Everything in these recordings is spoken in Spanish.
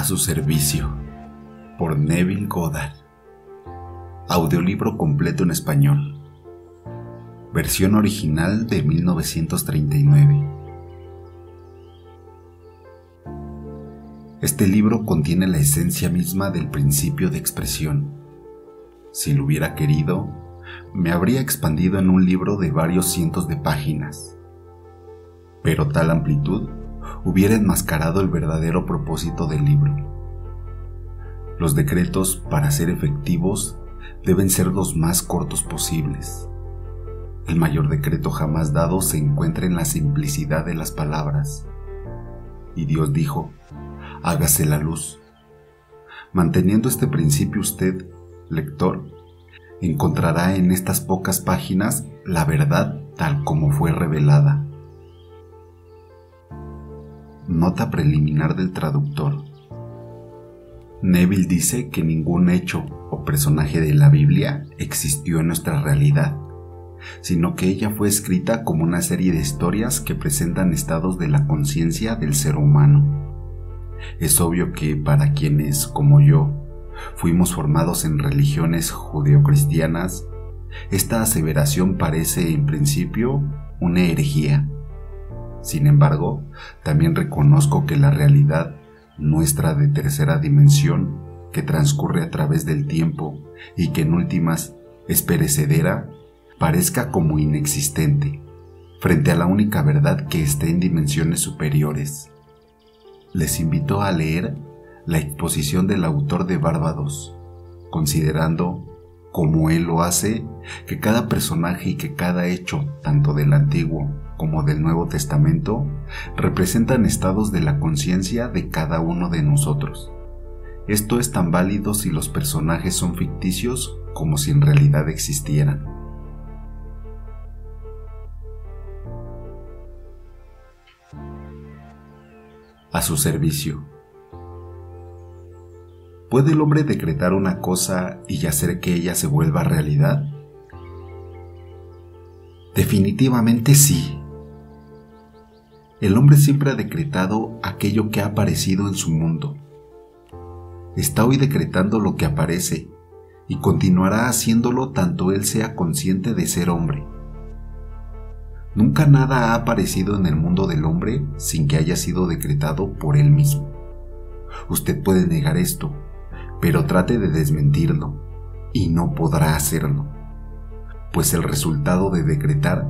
A su servicio, por Neville Goddard. Audiolibro completo en español. Versión original de 1939. Este libro contiene la esencia misma del principio de expresión. Si lo hubiera querido, me habría expandido en un libro de varios cientos de páginas. Pero tal amplitud hubiera enmascarado el verdadero propósito del libro. Los decretos, para ser efectivos, deben ser los más cortos posibles. El mayor decreto jamás dado se encuentra en la simplicidad de las palabras. Y Dios dijo: hágase la luz. Manteniendo este principio, usted, lector, encontrará en estas pocas páginas la verdad tal como fue revelada. Nota preliminar del traductor. Neville dice que ningún hecho o personaje de la Biblia existió en nuestra realidad, sino que ella fue escrita como una serie de historias que presentan estados de la conciencia del ser humano. Es obvio que para quienes, como yo, fuimos formados en religiones judeocristianas, esta aseveración parece en principio una herejía. Sin embargo, también reconozco que la realidad nuestra de tercera dimensión, que transcurre a través del tiempo y que en últimas es perecedera, parezca como inexistente, frente a la única verdad que está en dimensiones superiores. Les invito a leer la exposición del autor de Barbados, considerando, como él lo hace, que cada personaje y que cada hecho, tanto del Antiguo como del Nuevo Testamento, representan estados de la conciencia de cada uno de nosotros. Esto es tan válido si los personajes son ficticios como si en realidad existieran. A su servicio. ¿Puede el hombre decretar una cosa y hacer que ella se vuelva realidad? Definitivamente sí. El hombre siempre ha decretado aquello que ha aparecido en su mundo. Está hoy decretando lo que aparece y continuará haciéndolo tanto él sea consciente de ser hombre. Nunca nada ha aparecido en el mundo del hombre sin que haya sido decretado por él mismo. Usted puede negar esto, pero trate de desmentirlo y no podrá hacerlo, pues el resultado de decretar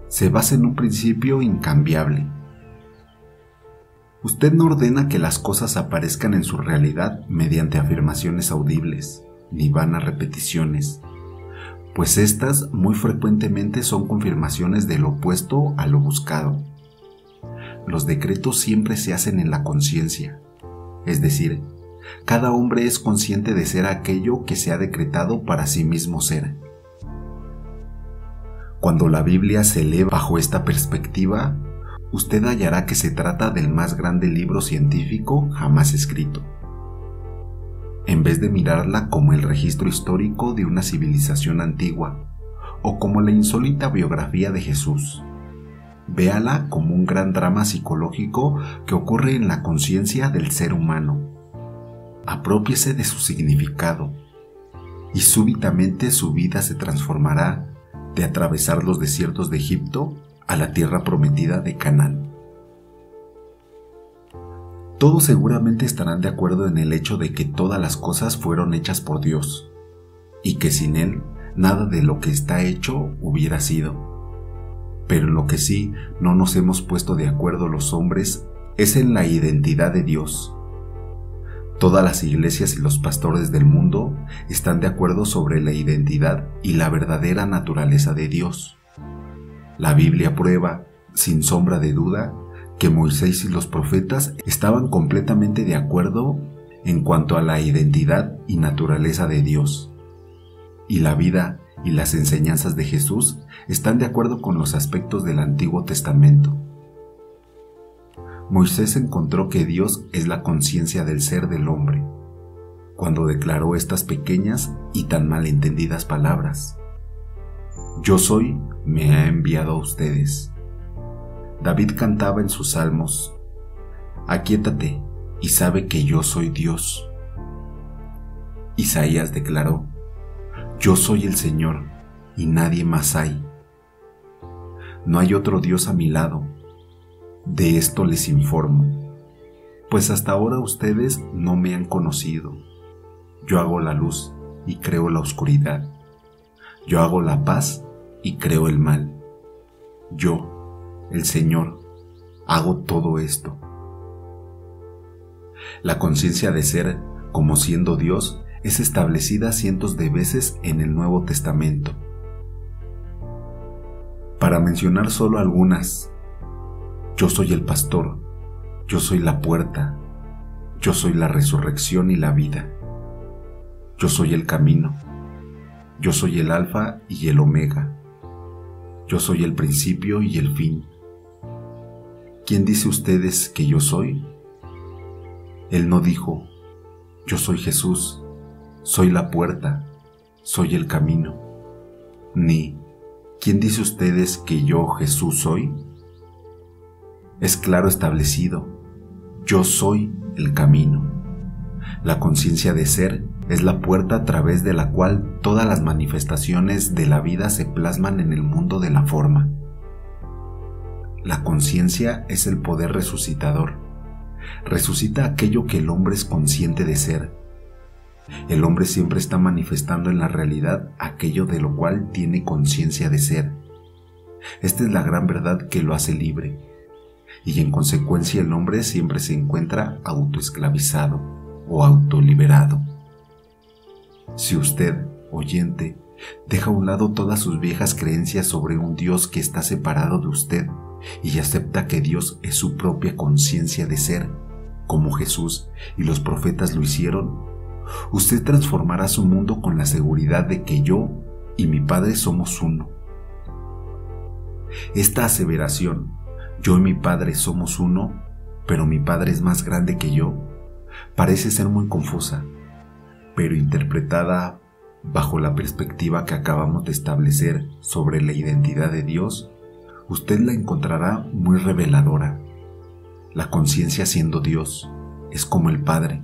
se basa en un principio incambiable. Usted no ordena que las cosas aparezcan en su realidad mediante afirmaciones audibles, ni vanas repeticiones, pues estas muy frecuentemente son confirmaciones del opuesto a lo buscado. Los decretos siempre se hacen en la conciencia, es decir, cada hombre es consciente de ser aquello que se ha decretado para sí mismo ser. Cuando la Biblia se lee bajo esta perspectiva, usted hallará que se trata del más grande libro científico jamás escrito. En vez de mirarla como el registro histórico de una civilización antigua o como la insólita biografía de Jesús, véala como un gran drama psicológico que ocurre en la conciencia del ser humano. Aprópiese de su significado y súbitamente su vida se transformará de atravesar los desiertos de Egipto a la tierra prometida de Canaán. Todos seguramente estarán de acuerdo en el hecho de que todas las cosas fueron hechas por Dios y que sin Él nada de lo que está hecho hubiera sido. Pero en lo que sí no nos hemos puesto de acuerdo los hombres es en la identidad de Dios. Todas las iglesias y los pastores del mundo están de acuerdo sobre la identidad y la verdadera naturaleza de Dios. La Biblia prueba, sin sombra de duda, que Moisés y los profetas estaban completamente de acuerdo en cuanto a la identidad y naturaleza de Dios. Y la vida y las enseñanzas de Jesús están de acuerdo con los aspectos del Antiguo Testamento. Moisés encontró que Dios es la conciencia del ser del hombre, cuando declaró estas pequeñas y tan malentendidas palabras: Yo soy, me ha enviado a ustedes. David cantaba en sus salmos: Aquíétate, y sabe que yo soy Dios. Isaías declaró: Yo soy el Señor y nadie más hay. No hay otro Dios a mi lado. De esto les informo, pues hasta ahora ustedes no me han conocido. Yo hago la luz y creo la oscuridad. Yo hago la paz y creo el mal. Yo, el Señor, hago todo esto. La conciencia de ser, como siendo Dios, es establecida cientos de veces en el Nuevo Testamento. Para mencionar solo algunas: yo soy el pastor, yo soy la puerta, yo soy la resurrección y la vida, yo soy el camino, yo soy el alfa y el omega, yo soy el principio y el fin. ¿Quién dice ustedes que yo soy? Él no dijo: yo soy Jesús, soy la puerta, soy el camino. Ni: ¿quién dice ustedes que yo, Jesús, soy? Es claro establecido: yo soy el camino. La conciencia de ser es la puerta a través de la cual todas las manifestaciones de la vida se plasman en el mundo de la forma. La conciencia es el poder resucitador. Resucita aquello que el hombre es consciente de ser. El hombre siempre está manifestando en la realidad aquello de lo cual tiene conciencia de ser. Esta es la gran verdad que lo hace libre, y en consecuencia el hombre siempre se encuentra autoesclavizado o autoliberado. Si usted, oyente, deja a un lado todas sus viejas creencias sobre un Dios que está separado de usted y acepta que Dios es su propia conciencia de ser, como Jesús y los profetas lo hicieron, usted transformará su mundo con la seguridad de que yo y mi Padre somos uno. Esta aseveración, yo y mi Padre somos uno, pero mi Padre es más grande que yo, parece ser muy confusa, pero interpretada bajo la perspectiva que acabamos de establecer sobre la identidad de Dios, usted la encontrará muy reveladora. La conciencia siendo Dios es como el Padre.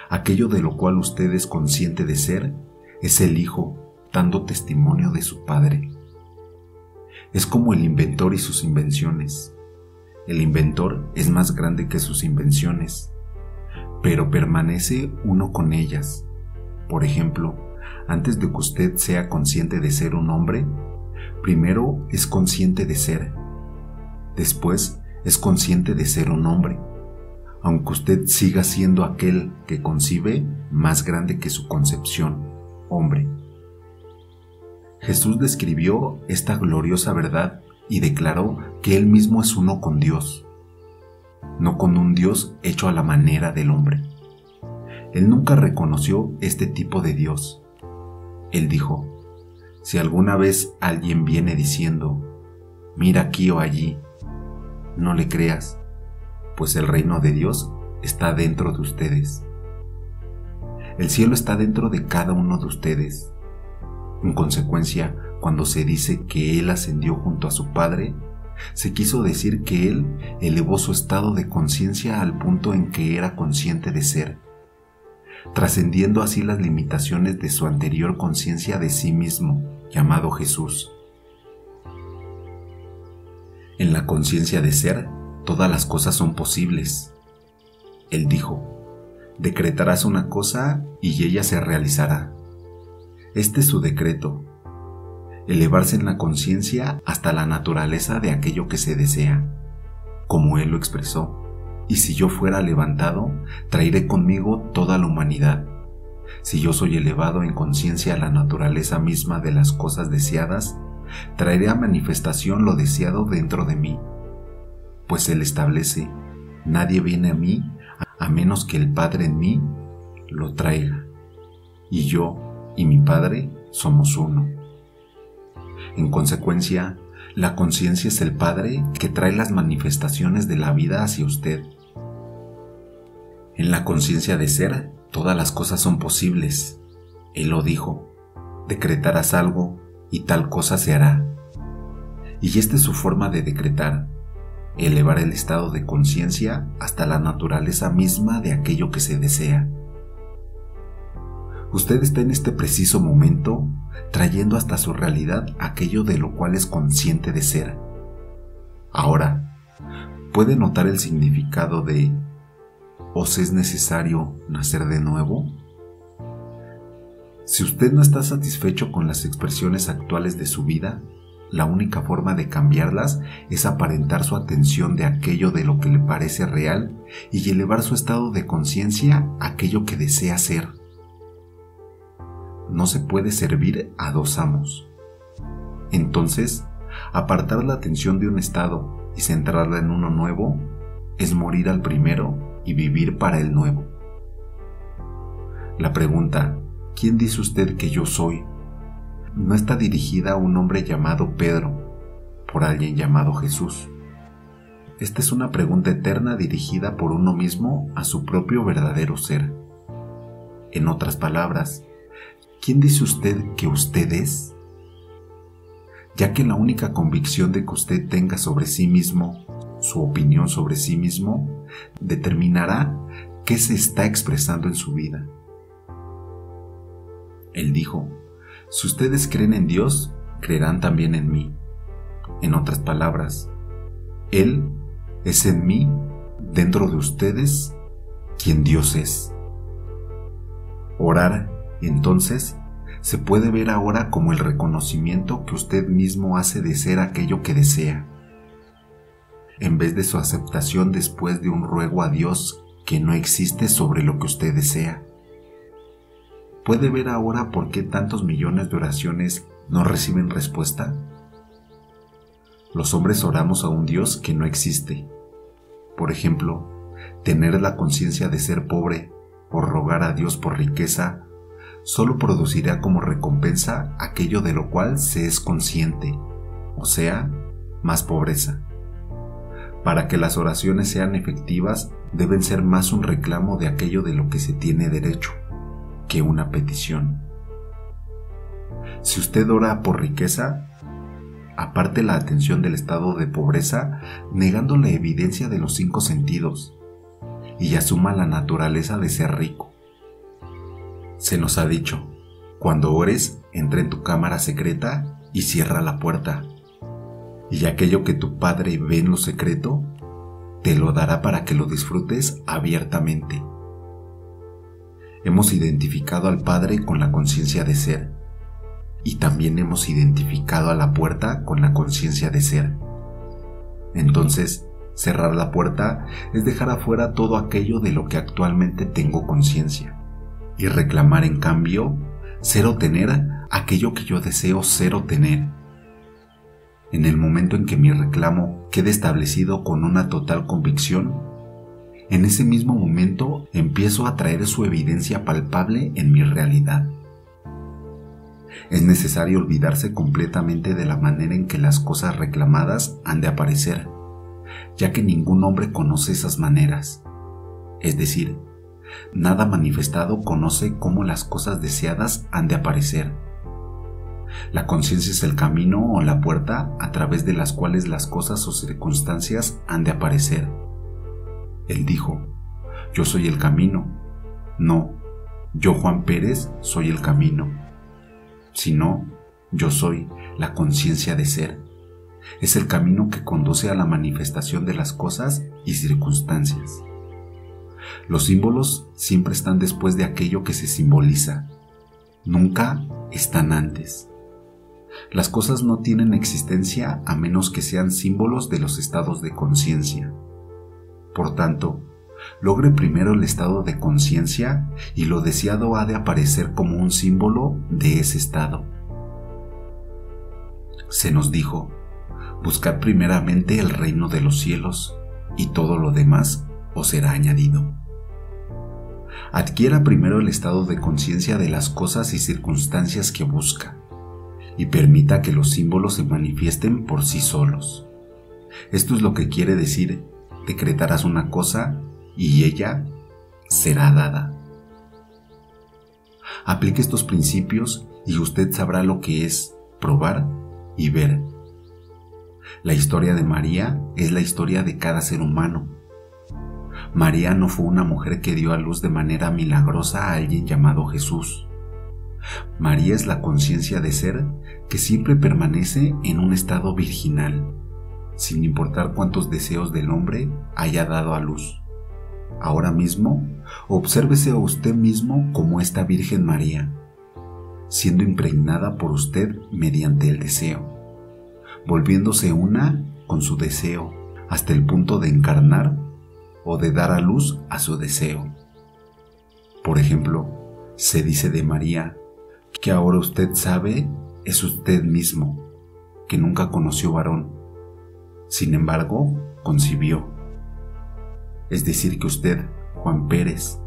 Aquello de lo cual usted es consciente de ser es el Hijo dando testimonio de su Padre. Es como el inventor y sus invenciones. El inventor es más grande que sus invenciones, pero permanece uno con ellas. Por ejemplo, antes de que usted sea consciente de ser un hombre, primero es consciente de ser, después es consciente de ser un hombre, aunque usted siga siendo aquel que concibe más grande que su concepción, hombre. Jesús describió esta gloriosa verdad y declaró que Él mismo es uno con Dios, no con un Dios hecho a la manera del hombre. Él nunca reconoció este tipo de Dios. Él dijo: si alguna vez alguien viene diciendo, mira aquí o allí, no le creas, pues el reino de Dios está dentro de ustedes. El cielo está dentro de cada uno de ustedes. En consecuencia, cuando se dice que Él ascendió junto a su Padre, se quiso decir que Él elevó su estado de conciencia al punto en que era consciente de ser, trascendiendo así las limitaciones de su anterior conciencia de sí mismo, llamado Jesús. En la conciencia de ser, todas las cosas son posibles. Él dijo: decretarás una cosa y ella se realizará. Este es su decreto: elevarse en la conciencia hasta la naturaleza de aquello que se desea, como Él lo expresó: y si yo fuera levantado, traeré conmigo toda la humanidad. Si yo soy elevado en conciencia a la naturaleza misma de las cosas deseadas, traeré a manifestación lo deseado dentro de mí. Pues Él establece: nadie viene a mí a menos que el Padre en mí lo traiga. Y yo y mi Padre somos uno. En consecuencia, la conciencia es el Padre que trae las manifestaciones de la vida hacia usted. En la conciencia de ser, todas las cosas son posibles. Él lo dijo: decretarás algo y tal cosa se hará. Y esta es su forma de decretar: elevar el estado de conciencia hasta la naturaleza misma de aquello que se desea. Usted está en este preciso momento trayendo hasta su realidad aquello de lo cual es consciente de ser. Ahora, ¿puede notar el significado de ¿os es necesario nacer de nuevo? Si usted no está satisfecho con las expresiones actuales de su vida, la única forma de cambiarlas es aparentar su atención de aquello de lo que le parece real y elevar su estado de conciencia a aquello que desea ser. No se puede servir a dos amos. Entonces, apartar la atención de un estado y centrarla en uno nuevo es morir al primero y vivir para el nuevo. La pregunta, ¿quién dice usted que yo soy?, no está dirigida a un hombre llamado Pedro, por alguien llamado Jesús. Esta es una pregunta eterna dirigida por uno mismo a su propio verdadero ser. En otras palabras, ¿quién dice usted que usted es? Ya que la única convicción de que usted tenga sobre sí mismo, su opinión sobre sí mismo, determinará qué se está expresando en su vida. Él dijo, si ustedes creen en Dios, creerán también en mí. En otras palabras, Él es en mí, dentro de ustedes, quien Dios es. Orar, entonces, se puede ver ahora como el reconocimiento que usted mismo hace de ser aquello que desea, en vez de su aceptación después de un ruego a Dios que no existe sobre lo que usted desea. ¿Puede ver ahora por qué tantos millones de oraciones no reciben respuesta? Los hombres oramos a un Dios que no existe. Por ejemplo, tener la conciencia de ser pobre o rogar a Dios por riqueza solo producirá como recompensa aquello de lo cual se es consciente, o sea, más pobreza. Para que las oraciones sean efectivas, deben ser más un reclamo de aquello de lo que se tiene derecho que una petición. Si usted ora por riqueza, aparte la atención del estado de pobreza, negando la evidencia de los 5 sentidos, y asuma la naturaleza de ser rico. Se nos ha dicho, cuando ores, entra en tu cámara secreta y cierra la puerta, y aquello que tu Padre ve en lo secreto, te lo dará para que lo disfrutes abiertamente. Hemos identificado al Padre con la conciencia de ser, y también hemos identificado a la puerta con la conciencia de ser. Entonces, cerrar la puerta es dejar afuera todo aquello de lo que actualmente tengo conciencia, y reclamar en cambio ser o tener aquello que yo deseo ser o tener. En el momento en que mi reclamo quede establecido con una total convicción, en ese mismo momento empiezo a traer su evidencia palpable en mi realidad. Es necesario olvidarse completamente de la manera en que las cosas reclamadas han de aparecer, ya que ningún hombre conoce esas maneras. Es decir, nada manifestado conoce cómo las cosas deseadas han de aparecer. La conciencia es el camino o la puerta a través de las cuales las cosas o circunstancias han de aparecer. Él dijo, yo soy el camino. No, yo Juan Pérez soy el camino. Sino, yo soy la conciencia de ser. Es el camino que conduce a la manifestación de las cosas y circunstancias. Los símbolos siempre están después de aquello que se simboliza. Nunca están antes. Las cosas no tienen existencia a menos que sean símbolos de los estados de conciencia. Por tanto, logre primero el estado de conciencia y lo deseado ha de aparecer como un símbolo de ese estado. Se nos dijo, buscad primeramente el reino de los cielos y todo lo demás os será añadido. Adquiera primero el estado de conciencia de las cosas y circunstancias que busca y permita que los símbolos se manifiesten por sí solos. Esto es lo que quiere decir: decretarás una cosa y ella será dada. Aplique estos principios y usted sabrá lo que es probar y ver. La historia de María es la historia de cada ser humano. María no fue una mujer que dio a luz de manera milagrosa a alguien llamado Jesús. María es la conciencia de ser que siempre permanece en un estado virginal, sin importar cuántos deseos del hombre haya dado a luz. Ahora mismo, obsérvese a usted mismo como esta Virgen María, siendo impregnada por usted mediante el deseo, volviéndose una con su deseo hasta el punto de encarnar o de dar a luz a su deseo. Por ejemplo, se dice de María que ahora usted sabe es usted mismo, que nunca conoció varón, sin embargo, concibió. Es decir que usted, Juan Pérez,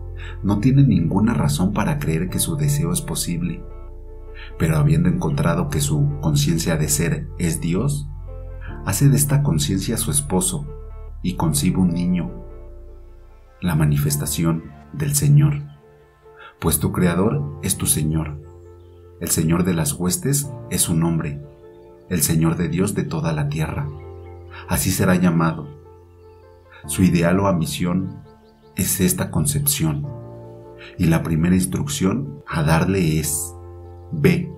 no tiene ninguna razón para creer que su deseo es posible, pero habiendo encontrado que su conciencia de ser es Dios, hace de esta conciencia su esposo y concibe un niño, la manifestación del Señor, pues tu Creador es tu Señor, el Señor de las huestes es su nombre, el Señor de Dios de toda la tierra, así será llamado. Su ideal o ambición es esta concepción, y la primera instrucción a darle es: ve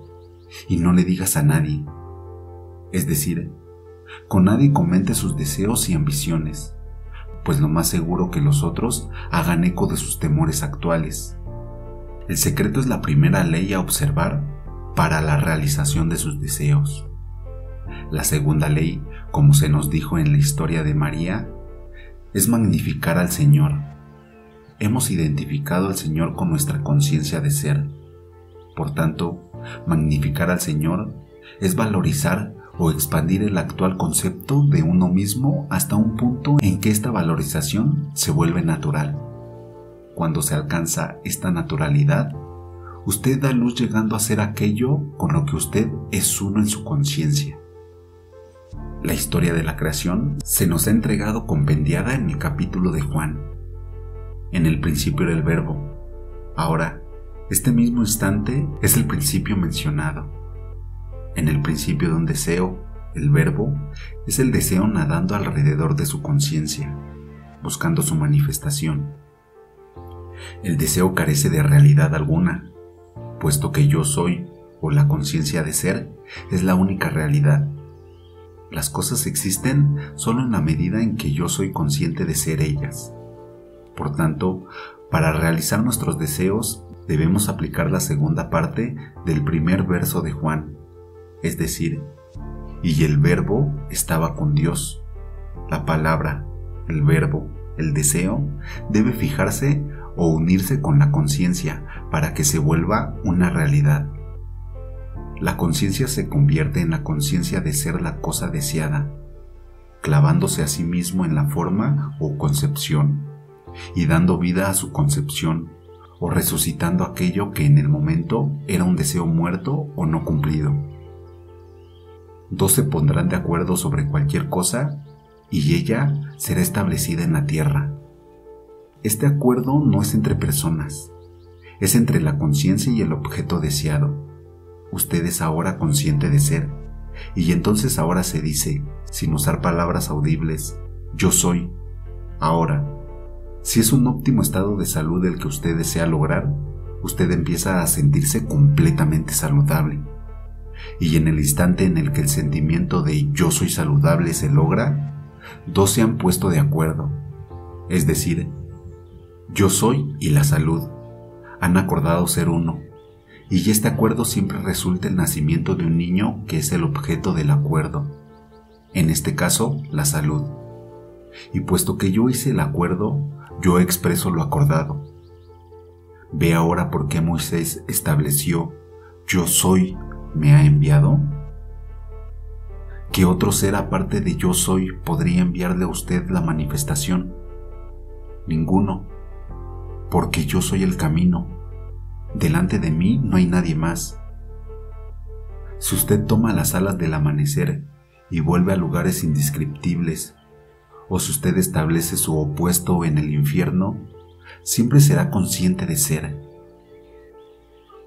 y no le digas a nadie, es decir, con nadie comente sus deseos y ambiciones, pues lo más seguro que los otros hagan eco de sus temores actuales. El secreto es la primera ley a observar para la realización de sus deseos. La segunda ley, como se nos dijo en la historia de María, es magnificar al Señor. Hemos identificado al Señor con nuestra conciencia de ser. Por tanto, magnificar al Señor es valorizar o expandir el actual concepto de uno mismo hasta un punto en que esta valorización se vuelve natural. Cuando se alcanza esta naturalidad, usted da luz llegando a ser aquello con lo que usted es uno en su conciencia. La historia de la creación se nos ha entregado compendiada en el capítulo de Juan. En el principio era el Verbo. Ahora, este mismo instante es el principio mencionado. En el principio de un deseo, el Verbo es el deseo nadando alrededor de su conciencia, buscando su manifestación. El deseo carece de realidad alguna, puesto que yo soy, o la conciencia de ser, es la única realidad. Las cosas existen solo en la medida en que yo soy consciente de ser ellas. Por tanto, para realizar nuestros deseos, debemos aplicar la segunda parte del primer verso de Juan, es decir, y el Verbo estaba con Dios. La palabra, el verbo, el deseo, debe fijarse o unirse con la conciencia para que se vuelva una realidad. La conciencia se convierte en la conciencia de ser la cosa deseada, clavándose a sí mismo en la forma o concepción, y dando vida a su concepción, o resucitando aquello que en el momento era un deseo muerto o no cumplido. Dos se pondrán de acuerdo sobre cualquier cosa, y ella será establecida en la tierra. Este acuerdo no es entre personas, es entre la conciencia y el objeto deseado. Usted es ahora consciente de ser, y entonces ahora se dice, sin usar palabras audibles, yo soy. Ahora, si es un óptimo estado de salud el que usted desea lograr, usted empieza a sentirse completamente saludable. Y en el instante en el que el sentimiento de yo soy saludable se logra, dos se han puesto de acuerdo, es decir, yo soy y la salud han acordado ser uno. Y este acuerdo siempre resulta el nacimiento de un niño que es el objeto del acuerdo, en este caso, la salud. Y puesto que yo hice el acuerdo, yo expreso lo acordado. ¿Ve ahora por qué Moisés estableció, yo soy, me ha enviado? ¿Qué otro ser aparte de yo soy podría enviarle a usted la manifestación? Ninguno, porque yo soy el camino. Delante de mí no hay nadie más. Si usted toma las alas del amanecer y vuelve a lugares indescriptibles, o si usted establece su opuesto en el infierno, siempre será consciente de ser.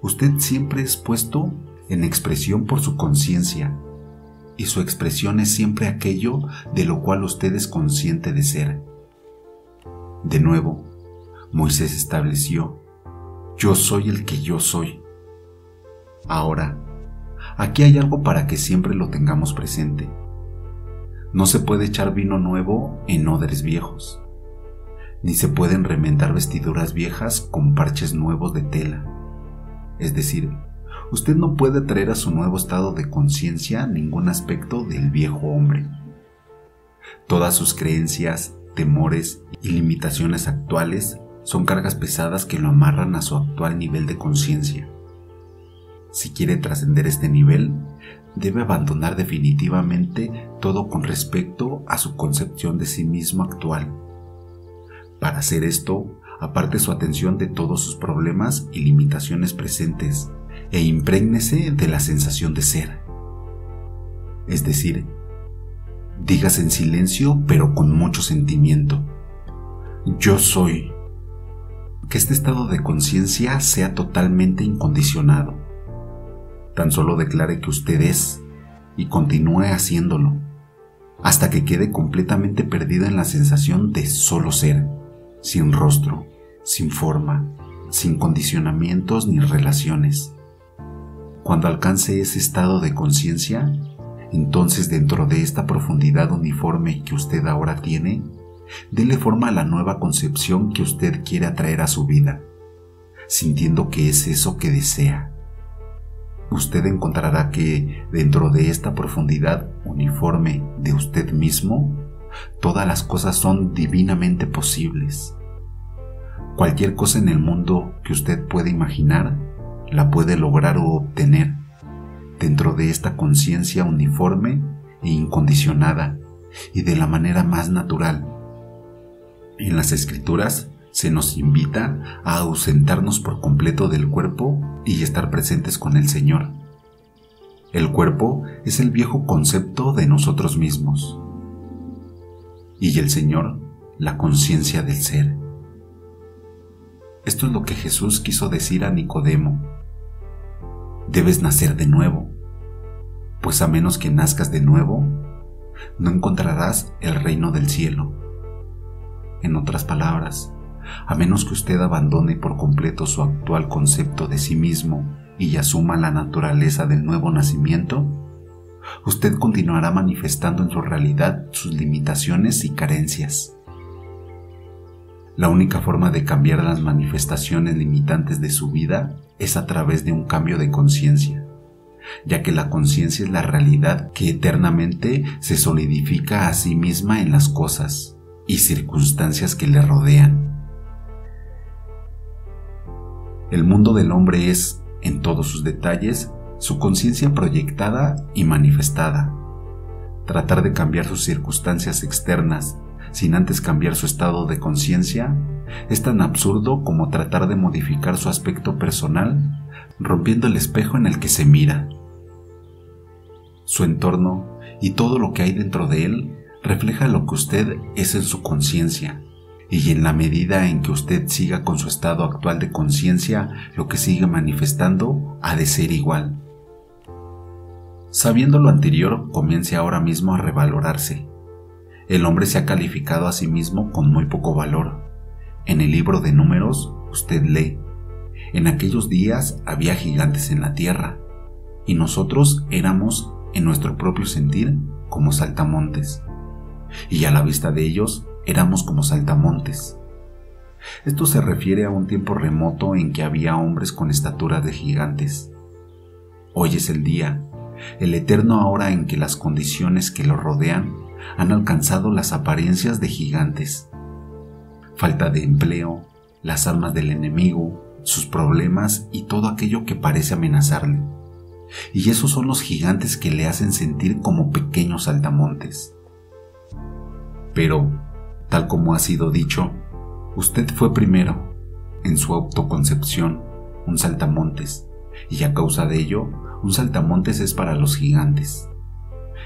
Usted siempre es puesto en expresión por su conciencia, y su expresión es siempre aquello de lo cual usted es consciente de ser. De nuevo, Moisés estableció: yo soy el que yo soy. Ahora, aquí hay algo para que siempre lo tengamos presente. No se puede echar vino nuevo en odres viejos, ni se pueden remendar vestiduras viejas con parches nuevos de tela. Es decir, usted no puede traer a su nuevo estado de conciencia ningún aspecto del viejo hombre. Todas sus creencias, temores y limitaciones actuales son cargas pesadas que lo amarran a su actual nivel de conciencia. Si quiere trascender este nivel, debe abandonar definitivamente todo con respecto a su concepción de sí mismo actual. Para hacer esto, aparte su atención de todos sus problemas y limitaciones presentes e imprégnese de la sensación de ser. Es decir, dígase en silencio pero con mucho sentimiento: yo soy. Que este estado de conciencia sea totalmente incondicionado. Tan solo declare que usted es y continúe haciéndolo hasta que quede completamente perdido en la sensación de solo ser, sin rostro, sin forma, sin condicionamientos ni relaciones. Cuando alcance ese estado de conciencia, entonces dentro de esta profundidad uniforme que usted ahora tiene, dele forma a la nueva concepción que usted quiere atraer a su vida, sintiendo que es eso que desea. Usted encontrará que dentro de esta profundidad uniforme de usted mismo, todas las cosas son divinamente posibles. Cualquier cosa en el mundo que usted pueda imaginar, la puede lograr o obtener dentro de esta conciencia uniforme e incondicionada y de la manera más natural. En las Escrituras se nos invita a ausentarnos por completo del cuerpo y estar presentes con el Señor. El cuerpo es el viejo concepto de nosotros mismos y el Señor, la conciencia del ser. Esto es lo que Jesús quiso decir a Nicodemo: debes nacer de nuevo, pues a menos que nazcas de nuevo, no encontrarás el reino del cielo. En otras palabras, a menos que usted abandone por completo su actual concepto de sí mismo y asuma la naturaleza del nuevo nacimiento, usted continuará manifestando en su realidad sus limitaciones y carencias. La única forma de cambiar las manifestaciones limitantes de su vida es a través de un cambio de conciencia, ya que la conciencia es la realidad que eternamente se solidifica a sí misma en las cosas y circunstancias que le rodean. El mundo del hombre es, en todos sus detalles, su conciencia proyectada y manifestada. Tratar de cambiar sus circunstancias externas sin antes cambiar su estado de conciencia es tan absurdo como tratar de modificar su aspecto personal rompiendo el espejo en el que se mira. Su entorno y todo lo que hay dentro de él refleja lo que usted es en su conciencia, y en la medida en que usted siga con su estado actual de conciencia, lo que sigue manifestando ha de ser igual. Sabiendo lo anterior, comience ahora mismo a revalorarse. El hombre se ha calificado a sí mismo con muy poco valor. En el libro de Números, usted lee: en aquellos días había gigantes en la tierra, y nosotros éramos, en nuestro propio sentir, como saltamontes, y a la vista de ellos éramos como saltamontes. Esto se refiere a un tiempo remoto en que había hombres con estatura de gigantes. Hoy es el día, el eterno ahora en que las condiciones que lo rodean han alcanzado las apariencias de gigantes. Falta de empleo, las armas del enemigo, sus problemas y todo aquello que parece amenazarle. Y esos son los gigantes que le hacen sentir como pequeños saltamontes. Pero, tal como ha sido dicho, usted fue primero, en su autoconcepción, un saltamontes, y a causa de ello, un saltamontes es para los gigantes.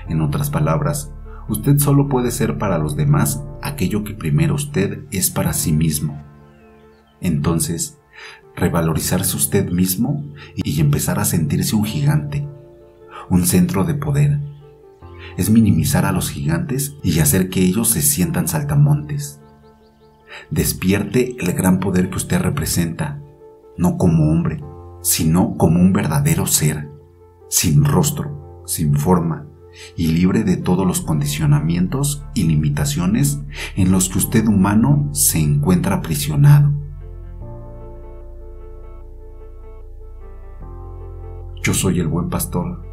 En otras palabras, usted solo puede ser para los demás aquello que primero usted es para sí mismo. Entonces, revalorizarse usted mismo y empezar a sentirse un gigante, un centro de poder, es minimizar a los gigantes y hacer que ellos se sientan saltamontes. Despierte el gran poder que usted representa, no como hombre, sino como un verdadero ser, sin rostro, sin forma y libre de todos los condicionamientos y limitaciones en los que usted humano se encuentra aprisionado. Yo soy el buen pastor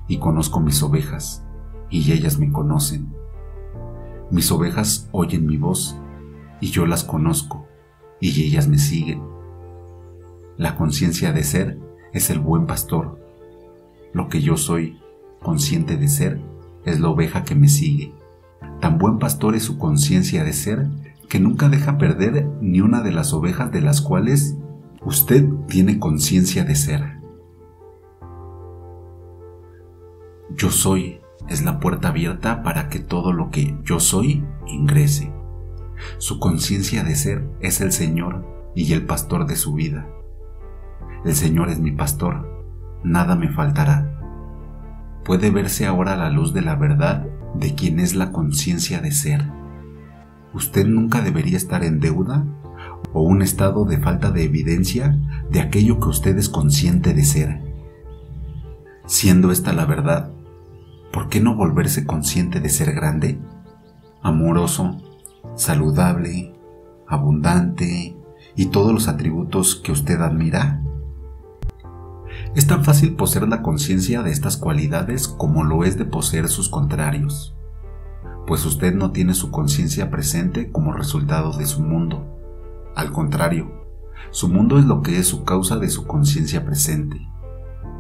y conozco mis ovejas, y ellas me conocen. Mis ovejas oyen mi voz, y yo las conozco, y ellas me siguen. La conciencia de ser es el buen pastor. Lo que yo soy, consciente de ser, es la oveja que me sigue. Tan buen pastor es su conciencia de ser que nunca deja perder ni una de las ovejas de las cuales usted tiene conciencia de ser. Yo soy es la puerta abierta para que todo lo que yo soy ingrese. Su conciencia de ser es el Señor y el pastor de su vida. El Señor es mi pastor, nada me faltará. Puede verse ahora la luz de la verdad de quien es la conciencia de ser. Usted nunca debería estar en deuda o un estado de falta de evidencia de aquello que usted es consciente de ser. Siendo esta la verdad, ¿por qué no volverse consciente de ser grande, amoroso, saludable, abundante y todos los atributos que usted admira? Es tan fácil poseer la conciencia de estas cualidades como lo es de poseer sus contrarios, pues usted no tiene su conciencia presente como resultado de su mundo. Al contrario, su mundo es lo que es su causa de su conciencia presente.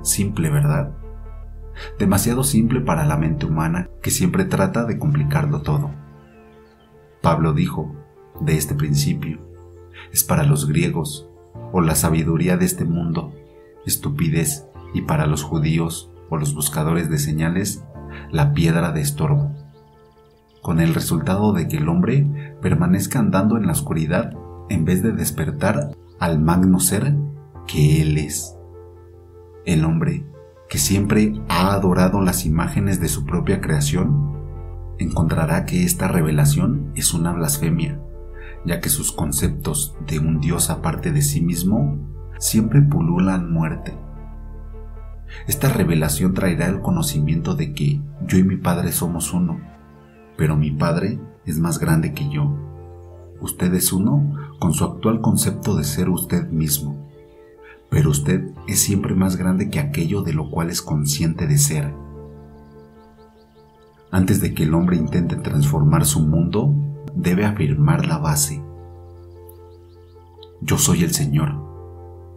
Simple, ¿verdad? Demasiado simple para la mente humana que siempre trata de complicarlo todo. Pablo dijo, de este principio, es para los griegos, o la sabiduría de este mundo, estupidez, y para los judíos, o los buscadores de señales, la piedra de estorbo, con el resultado de que el hombre permanezca andando en la oscuridad en vez de despertar al magno ser que él es. El hombre, que siempre ha adorado las imágenes de su propia creación, encontrará que esta revelación es una blasfemia, ya que sus conceptos de un Dios aparte de sí mismo siempre pululan muerte. Esta revelación traerá el conocimiento de que yo y mi Padre somos uno, pero mi Padre es más grande que yo. Usted es uno con su actual concepto de ser usted mismo, pero usted es siempre más grande que aquello de lo cual es consciente de ser. Antes de que el hombre intente transformar su mundo, debe afirmar la base. Yo soy el Señor,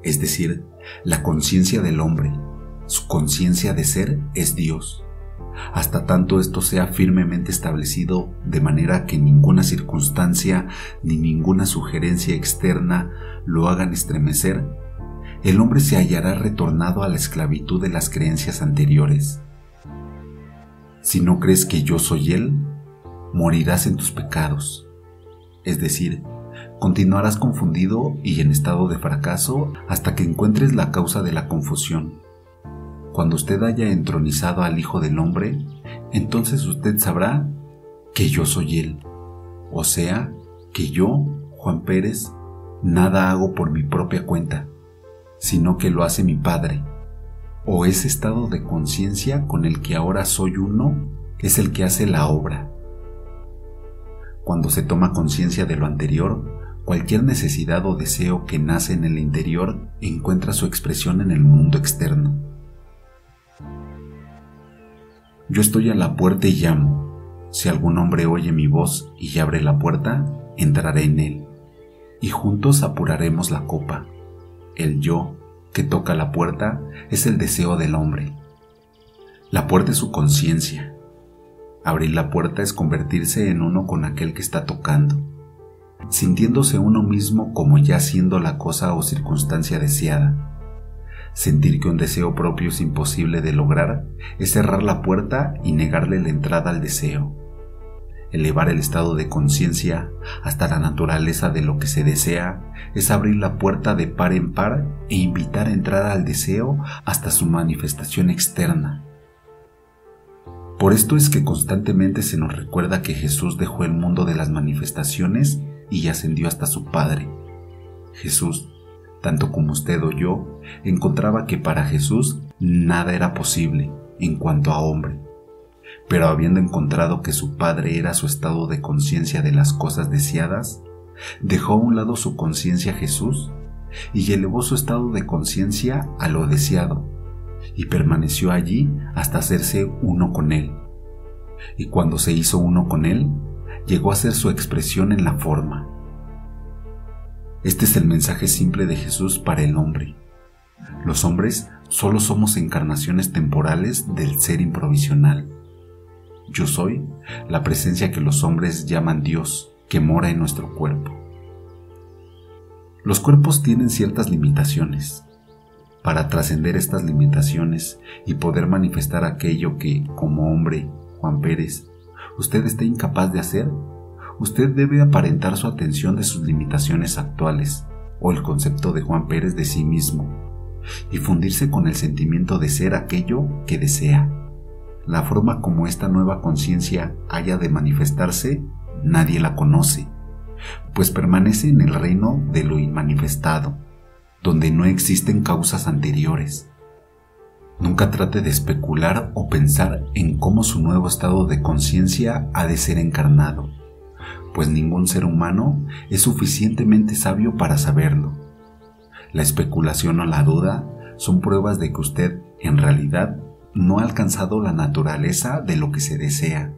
es decir, la conciencia del hombre. Su conciencia de ser es Dios. Hasta tanto esto sea firmemente establecido de manera que ninguna circunstancia ni ninguna sugerencia externa lo hagan estremecer, el hombre se hallará retornado a la esclavitud de las creencias anteriores. Si no crees que yo soy Él, morirás en tus pecados. Es decir, continuarás confundido y en estado de fracaso hasta que encuentres la causa de la confusión. Cuando usted haya entronizado al Hijo del Hombre, entonces usted sabrá que yo soy Él. O sea, que yo, Juan Pérez, nada hago por mi propia cuenta, sino que lo hace mi Padre. O ese estado de conciencia con el que ahora soy uno es el que hace la obra. Cuando se toma conciencia de lo anterior, cualquier necesidad o deseo que nace en el interior encuentra su expresión en el mundo externo. Yo estoy a la puerta y llamo. Si algún hombre oye mi voz y abre la puerta, entraré en él, y juntos apuraremos la copa. El yo que toca la puerta es el deseo del hombre. La puerta es su conciencia. Abrir la puerta es convertirse en uno con aquel que está tocando, sintiéndose uno mismo como ya siendo la cosa o circunstancia deseada. Sentir que un deseo propio es imposible de lograr es cerrar la puerta y negarle la entrada al deseo. Elevar el estado de conciencia hasta la naturaleza de lo que se desea es abrir la puerta de par en par e invitar a entrar al deseo hasta su manifestación externa. Por esto es que constantemente se nos recuerda que Jesús dejó el mundo de las manifestaciones y ascendió hasta su Padre. Jesús, tanto como usted o yo, encontraba que para Jesús nada era posible en cuanto a hombre. Pero habiendo encontrado que su Padre era su estado de conciencia de las cosas deseadas, dejó a un lado su conciencia Jesús y elevó su estado de conciencia a lo deseado, y permaneció allí hasta hacerse uno con Él. Y cuando se hizo uno con Él, llegó a ser su expresión en la forma. Este es el mensaje simple de Jesús para el hombre. Los hombres solo somos encarnaciones temporales del ser improvisional. Yo soy la presencia que los hombres llaman Dios, que mora en nuestro cuerpo. Los cuerpos tienen ciertas limitaciones. Para trascender estas limitaciones y poder manifestar aquello que, como hombre, Juan Pérez, usted está incapaz de hacer, usted debe aparentar su atención de sus limitaciones actuales, o el concepto de Juan Pérez de sí mismo, y fundirse con el sentimiento de ser aquello que desea. La forma como esta nueva conciencia haya de manifestarse, nadie la conoce, pues permanece en el reino de lo inmanifestado, donde no existen causas anteriores. Nunca trate de especular o pensar en cómo su nuevo estado de conciencia ha de ser encarnado, pues ningún ser humano es suficientemente sabio para saberlo. La especulación o la duda son pruebas de que usted, en realidad, no ha alcanzado la naturaleza de lo que se desea,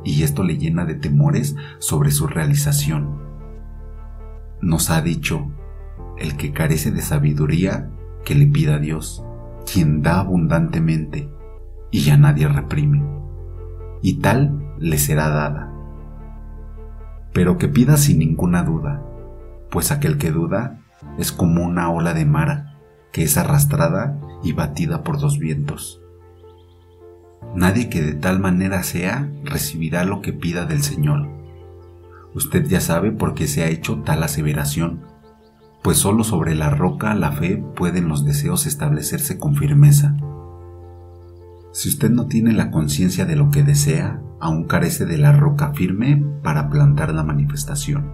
y esto le llena de temores sobre su realización. Nos ha dicho: el que carece de sabiduría, que le pida a Dios, quien da abundantemente, y a nadie reprime, y tal le será dada. Pero que pida sin ninguna duda, pues aquel que duda es como una ola de mar que es arrastrada y batida por dos vientos. Nadie que de tal manera sea recibirá lo que pida del Señor. Usted ya sabe por qué se ha hecho tal aseveración, pues solo sobre la roca la fe pueden los deseos establecerse con firmeza. Si usted no tiene la conciencia de lo que desea, aún carece de la roca firme para plantar la manifestación.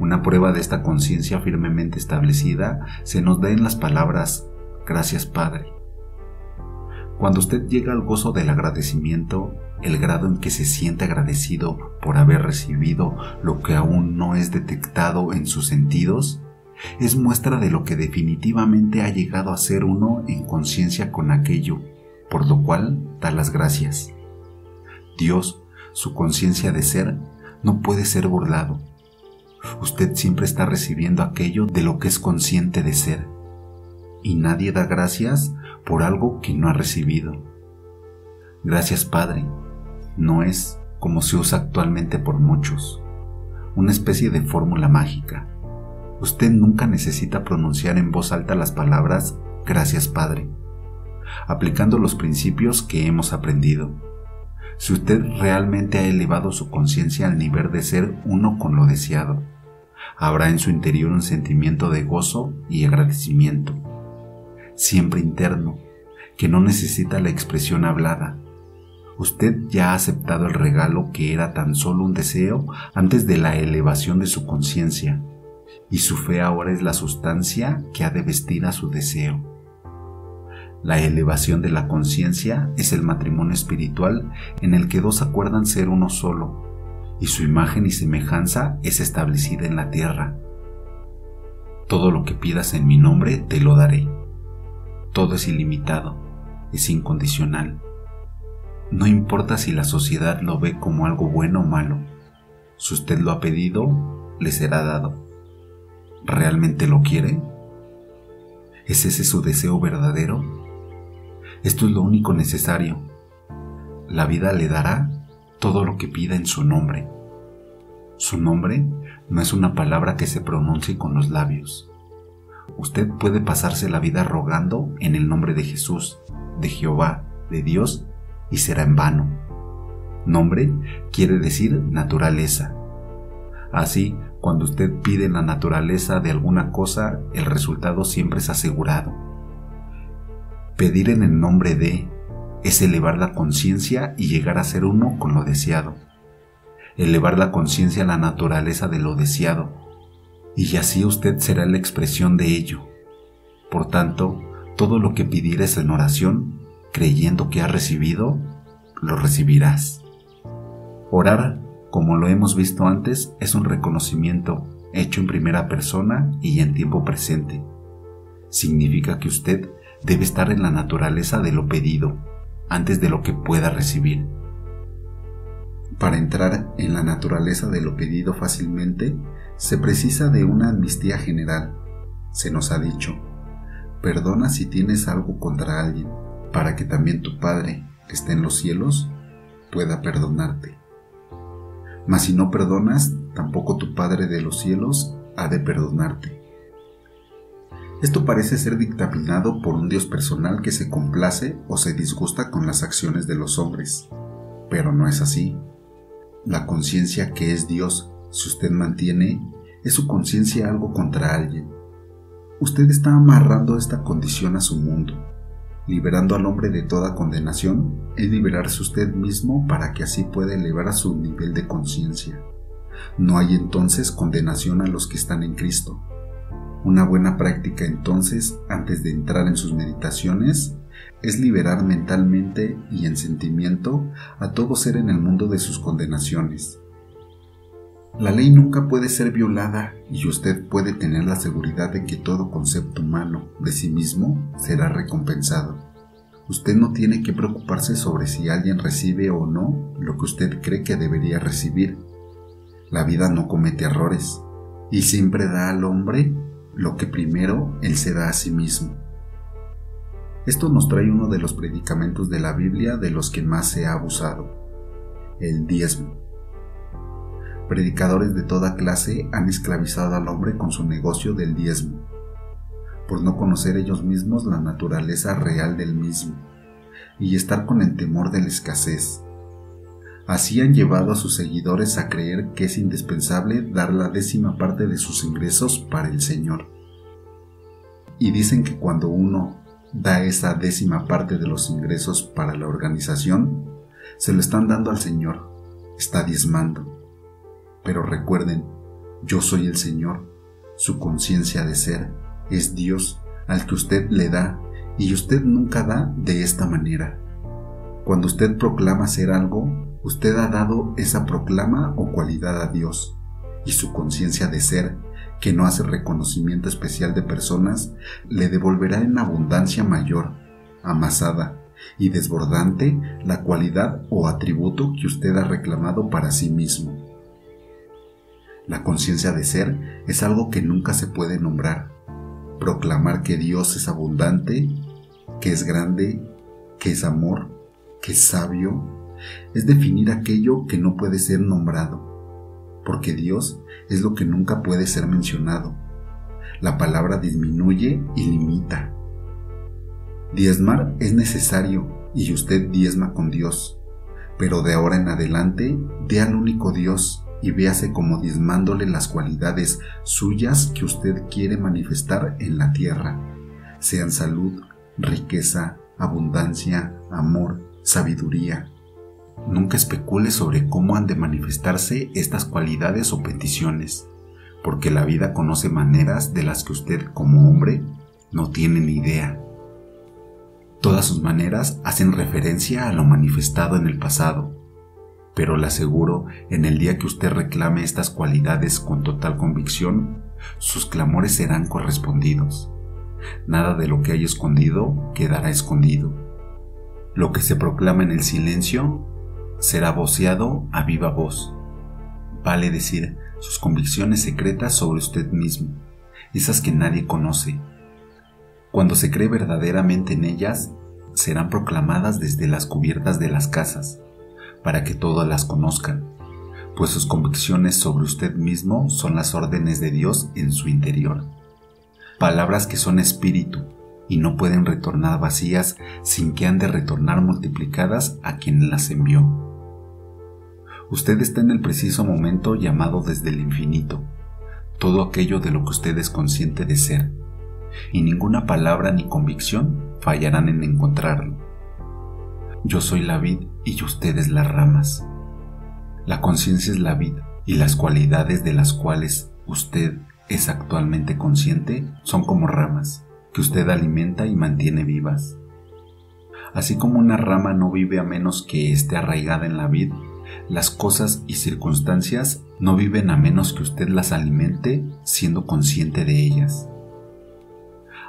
Una prueba de esta conciencia firmemente establecida se nos da en las palabras: gracias, Padre. Cuando usted llega al gozo del agradecimiento, el grado en que se siente agradecido por haber recibido lo que aún no es detectado en sus sentidos, es muestra de lo que definitivamente ha llegado a ser uno en conciencia con aquello, por lo cual da las gracias. Dios, su conciencia de ser, no puede ser burlado. Usted siempre está recibiendo aquello de lo que es consciente de ser, y nadie da gracias por algo que no ha recibido. Gracias, Padre, no es, como se usa actualmente por muchos, una especie de fórmula mágica. Usted nunca necesita pronunciar en voz alta las palabras gracias, Padre, aplicando los principios que hemos aprendido. Si usted realmente ha elevado su conciencia al nivel de ser uno con lo deseado, habrá en su interior un sentimiento de gozo y agradecimiento, siempre interno, que no necesita la expresión hablada. Usted ya ha aceptado el regalo que era tan solo un deseo antes de la elevación de su conciencia, y su fe ahora es la sustancia que ha de vestir a su deseo. La elevación de la conciencia es el matrimonio espiritual en el que dos acuerdan ser uno solo, y su imagen y semejanza es establecida en la tierra. Todo lo que pidas en mi nombre te lo daré. Todo es ilimitado, es incondicional. No importa si la sociedad lo ve como algo bueno o malo. Si usted lo ha pedido, le será dado. ¿Realmente lo quiere? ¿Es ese su deseo verdadero? Esto es lo único necesario. La vida le dará todo lo que pida en su nombre. Su nombre no es una palabra que se pronuncie con los labios. Usted puede pasarse la vida rogando en el nombre de Jesús, de Jehová, de Dios, y será en vano. Nombre quiere decir naturaleza. Así, cuando usted pide la naturaleza de alguna cosa, el resultado siempre es asegurado. Pedir en el nombre de es elevar la conciencia y llegar a ser uno con lo deseado. Elevar la conciencia a la naturaleza de lo deseado, y así usted será la expresión de ello. Por tanto, todo lo que pidieres en oración, creyendo que has recibido, lo recibirás. Orar, como lo hemos visto antes, es un reconocimiento hecho en primera persona y en tiempo presente. Significa que usted debe estar en la naturaleza de lo pedido, antes de lo que pueda recibir. Para entrar en la naturaleza de lo pedido fácilmente, se precisa de una amnistía general. Se nos ha dicho: perdona si tienes algo contra alguien, para que también tu Padre, que está en los cielos, pueda perdonarte. Mas si no perdonas, tampoco tu Padre de los cielos ha de perdonarte. Esto parece ser dictaminado por un Dios personal que se complace o se disgusta con las acciones de los hombres, pero no es así. La conciencia que es Dios, si usted mantiene, ¿es su conciencia algo contra alguien? Usted está amarrando esta condición a su mundo. Liberando al hombre de toda condenación, es liberarse usted mismo para que así pueda elevar a su nivel de conciencia. No hay entonces condenación a los que están en Cristo. Una buena práctica entonces, antes de entrar en sus meditaciones, es liberar mentalmente y en sentimiento a todo ser en el mundo de sus condenaciones. La ley nunca puede ser violada y usted puede tener la seguridad de que todo concepto humano de sí mismo será recompensado. Usted no tiene que preocuparse sobre si alguien recibe o no lo que usted cree que debería recibir. La vida no comete errores y siempre da al hombre lo que primero él se da a sí mismo. Esto nos trae uno de los predicamentos de la Biblia de los que más se ha abusado: el diezmo. Predicadores de toda clase han esclavizado al hombre con su negocio del diezmo, por no conocer ellos mismos la naturaleza real del mismo y estar con el temor de la escasez. Así han llevado a sus seguidores a creer que es indispensable dar la 10ª parte de sus ingresos para el Señor. Y dicen que cuando uno da esa 10ª parte de los ingresos para la organización, se lo están dando al Señor, está diezmando. Pero recuerden, yo soy el Señor, su conciencia de ser es Dios al que usted le da, y usted nunca da de esta manera. Cuando usted proclama ser algo, usted ha dado esa proclama o cualidad a Dios, y su conciencia de ser, que no hace reconocimiento especial de personas, le devolverá en abundancia mayor, amasada y desbordante la cualidad o atributo que usted ha reclamado para sí mismo. La conciencia de ser es algo que nunca se puede nombrar. Proclamar que Dios es abundante, que es grande, que es amor, que es sabio, es definir aquello que no puede ser nombrado, porque Dios es lo que nunca puede ser mencionado. La palabra disminuye y limita. Diezmar es necesario y usted diezma con Dios, pero de ahora en adelante dé al único Dios y véase como diezmándole las cualidades suyas que usted quiere manifestar en la tierra, sean salud, riqueza, abundancia, amor, sabiduría. Nunca especule sobre cómo han de manifestarse estas cualidades o peticiones, porque la vida conoce maneras de las que usted como hombre no tiene ni idea. Todas sus maneras hacen referencia a lo manifestado en el pasado, pero le aseguro, en el día que usted reclame estas cualidades con total convicción, sus clamores serán correspondidos. Nada de lo que hay escondido quedará escondido. Lo que se proclama en el silencio será voceado a viva voz. Vale decir, sus convicciones secretas sobre usted mismo, esas que nadie conoce. Cuando se cree verdaderamente en ellas, serán proclamadas desde las cubiertas de las casas, para que todos las conozcan, pues sus convicciones sobre usted mismo son las órdenes de Dios en su interior. Palabras que son espíritu y no pueden retornar vacías sin que han de retornar multiplicadas a quien las envió. Usted está en el preciso momento llamado desde el infinito, todo aquello de lo que usted es consciente de ser, y ninguna palabra ni convicción fallarán en encontrarlo. Yo soy la vid y ustedes las ramas. La conciencia es la vid y las cualidades de las cuales usted es actualmente consciente son como ramas que usted alimenta y mantiene vivas. Así como una rama no vive a menos que esté arraigada en la vid, las cosas y circunstancias no viven a menos que usted las alimente siendo consciente de ellas.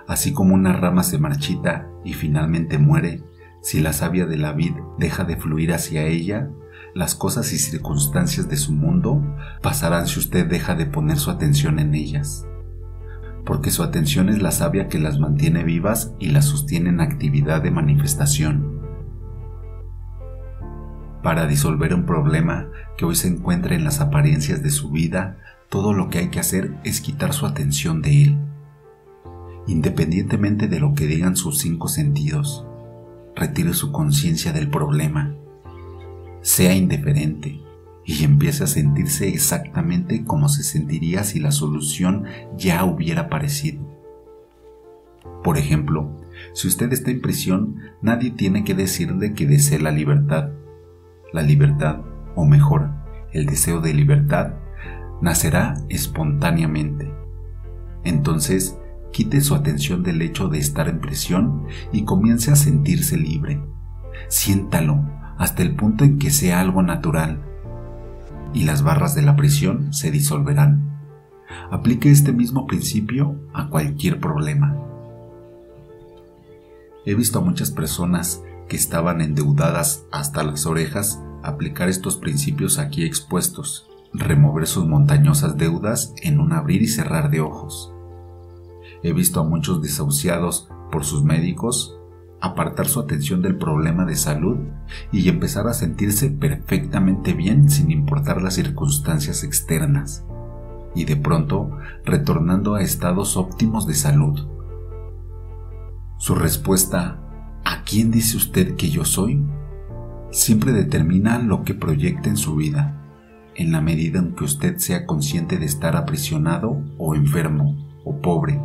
Así como una rama se marchita y finalmente muere, si la savia de la vid deja de fluir hacia ella, las cosas y circunstancias de su mundo pasarán si usted deja de poner su atención en ellas. Porque su atención es la savia que las mantiene vivas y las sostiene en actividad de manifestación. Para disolver un problema que hoy se encuentra en las apariencias de su vida, todo lo que hay que hacer es quitar su atención de él. Independientemente de lo que digan sus 5 sentidos, retire su conciencia del problema. Sea indiferente y empiece a sentirse exactamente como se sentiría si la solución ya hubiera aparecido. Por ejemplo, si usted está en prisión, nadie tiene que decirle que desee la libertad. La libertad, o mejor, el deseo de libertad, nacerá espontáneamente. Entonces, quite su atención del hecho de estar en prisión y comience a sentirse libre. Siéntalo hasta el punto en que sea algo natural, y las barras de la prisión se disolverán. Aplique este mismo principio a cualquier problema. He visto a muchas personas que estaban endeudadas hasta las orejas aplicar estos principios aquí expuestos, remover sus montañosas deudas en un abrir y cerrar de ojos. He visto a muchos desahuciados por sus médicos apartar su atención del problema de salud y empezar a sentirse perfectamente bien sin importar las circunstancias externas, y de pronto retornando a estados óptimos de salud. Su respuesta ¿a quién dice usted que yo soy? Siempre determina lo que proyecta en su vida, en la medida en que usted sea consciente de estar aprisionado o enfermo o pobre,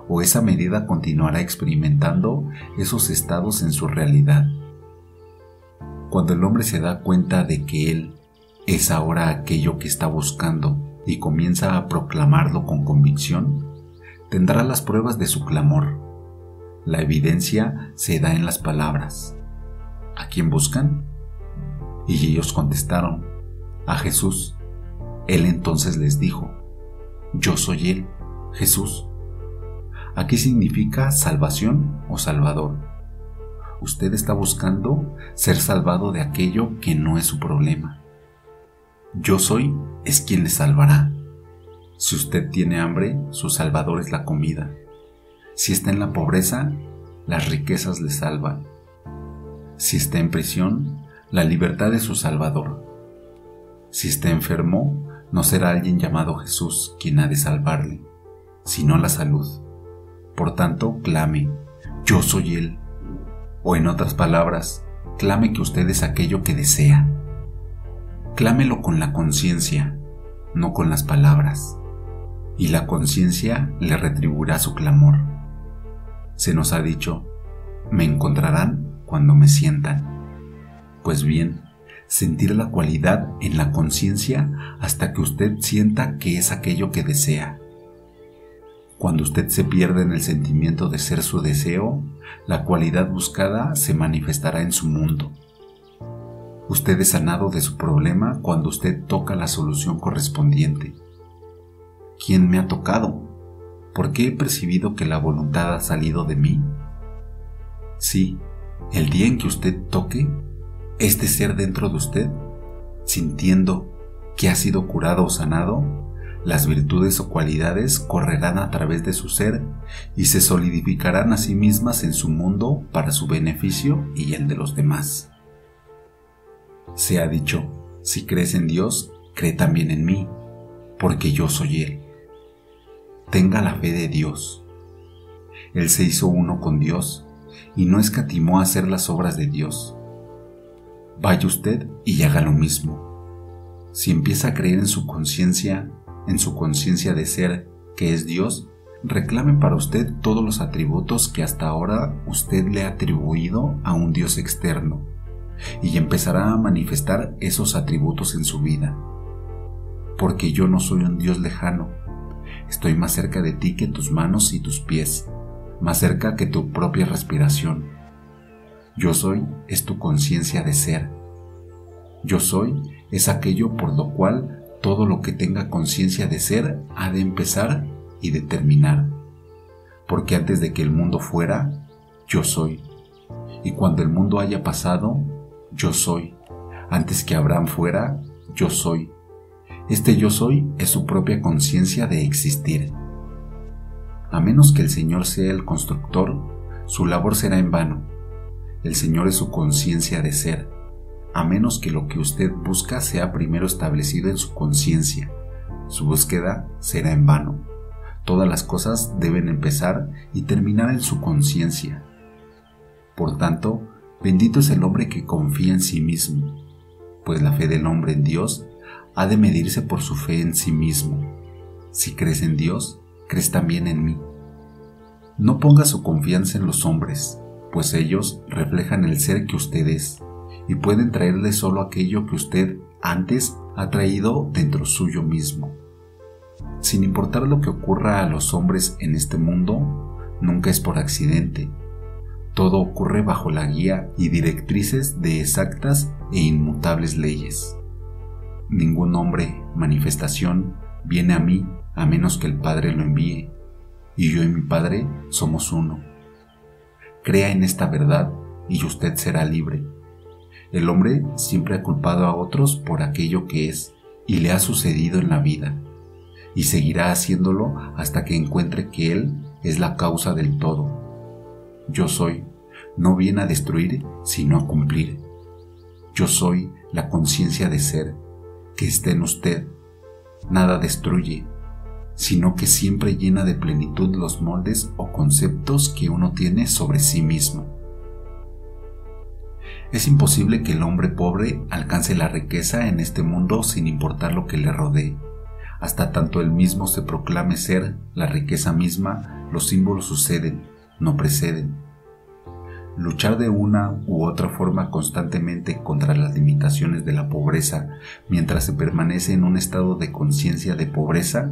o esa medida continuará experimentando esos estados en su realidad. Cuando el hombre se da cuenta de que él es ahora aquello que está buscando y comienza a proclamarlo con convicción, tendrá las pruebas de su clamor. La evidencia se da en las palabras. ¿A quién buscan? Y ellos contestaron, a Jesús. Él entonces les dijo, yo soy él, Jesús. Aquí significa salvación o salvador. Usted está buscando ser salvado de aquello que no es su problema. Yo soy es quien le salvará. Si usted tiene hambre, su salvador es la comida. Si está en la pobreza, las riquezas le salvan. Si está en prisión, la libertad es su salvador. Si está enfermo, no será alguien llamado Jesús quien ha de salvarle, sino la salud. Por tanto, clame, yo soy Él. O en otras palabras, clame que usted es aquello que desea. Clámelo con la conciencia, no con las palabras, y la conciencia le retribuirá su clamor. Se nos ha dicho, me encontrarán cuando me sientan. Pues bien, sentir la cualidad en la conciencia hasta que usted sienta que es aquello que desea. Cuando usted se pierde en el sentimiento de ser su deseo, la cualidad buscada se manifestará en su mundo. Usted es sanado de su problema cuando usted toca la solución correspondiente. ¿Quién me ha tocado? ¿Por qué he percibido que la voluntad ha salido de mí? Sí, el día en que usted toque este ser dentro de usted, sintiendo que ha sido curado o sanado, las virtudes o cualidades correrán a través de su ser y se solidificarán a sí mismas en su mundo para su beneficio y el de los demás. Se ha dicho, si crees en Dios, cree también en mí, porque yo soy Él. Tenga la fe de Dios. Él se hizo uno con Dios y no escatimó a hacer las obras de Dios. Vaya usted y haga lo mismo. Si empieza a creer en su conciencia de ser, que es Dios, reclame para usted todos los atributos que hasta ahora usted le ha atribuido a un Dios externo, y empezará a manifestar esos atributos en su vida. Porque yo no soy un Dios lejano, estoy más cerca de ti que tus manos y tus pies, más cerca que tu propia respiración. Yo soy es tu conciencia de ser. Yo soy es aquello por lo cual todo lo que tenga conciencia de ser ha de empezar y de terminar. Porque antes de que el mundo fuera, yo soy. Y cuando el mundo haya pasado, yo soy. Antes que Abraham fuera, yo soy. Este yo soy es su propia conciencia de existir. A menos que el Señor sea el constructor, su labor será en vano. El Señor es su conciencia de ser, a menos que lo que usted busca sea primero establecido en su conciencia. Su búsqueda será en vano. Todas las cosas deben empezar y terminar en su conciencia. Por tanto, bendito es el hombre que confía en sí mismo, pues la fe del hombre en Dios ha de medirse por su fe en sí mismo. Si crees en Dios, crees también en mí. No ponga su confianza en los hombres, pues ellos reflejan el ser que usted es y pueden traerle solo aquello que usted antes ha traído dentro suyo mismo. Sin importar lo que ocurra a los hombres en este mundo, nunca es por accidente. Todo ocurre bajo la guía y directrices de exactas e inmutables leyes. Ningún hombre, manifestación, viene a mí a menos que el Padre lo envíe, y yo y mi Padre somos uno. Crea en esta verdad y usted será libre. El hombre siempre ha culpado a otros por aquello que es y le ha sucedido en la vida, y seguirá haciéndolo hasta que encuentre que él es la causa del todo. Yo soy no viene a destruir, sino a cumplir. Yo soy la conciencia de ser que está en usted. Nada destruye, sino que siempre llena de plenitud los moldes o conceptos que uno tiene sobre sí mismo. Es imposible que el hombre pobre alcance la riqueza en este mundo sin importar lo que le rodee. Hasta tanto él mismo se proclame ser la riqueza misma, los símbolos suceden, no preceden. Luchar de una u otra forma constantemente contra las limitaciones de la pobreza mientras se permanece en un estado de conciencia de pobreza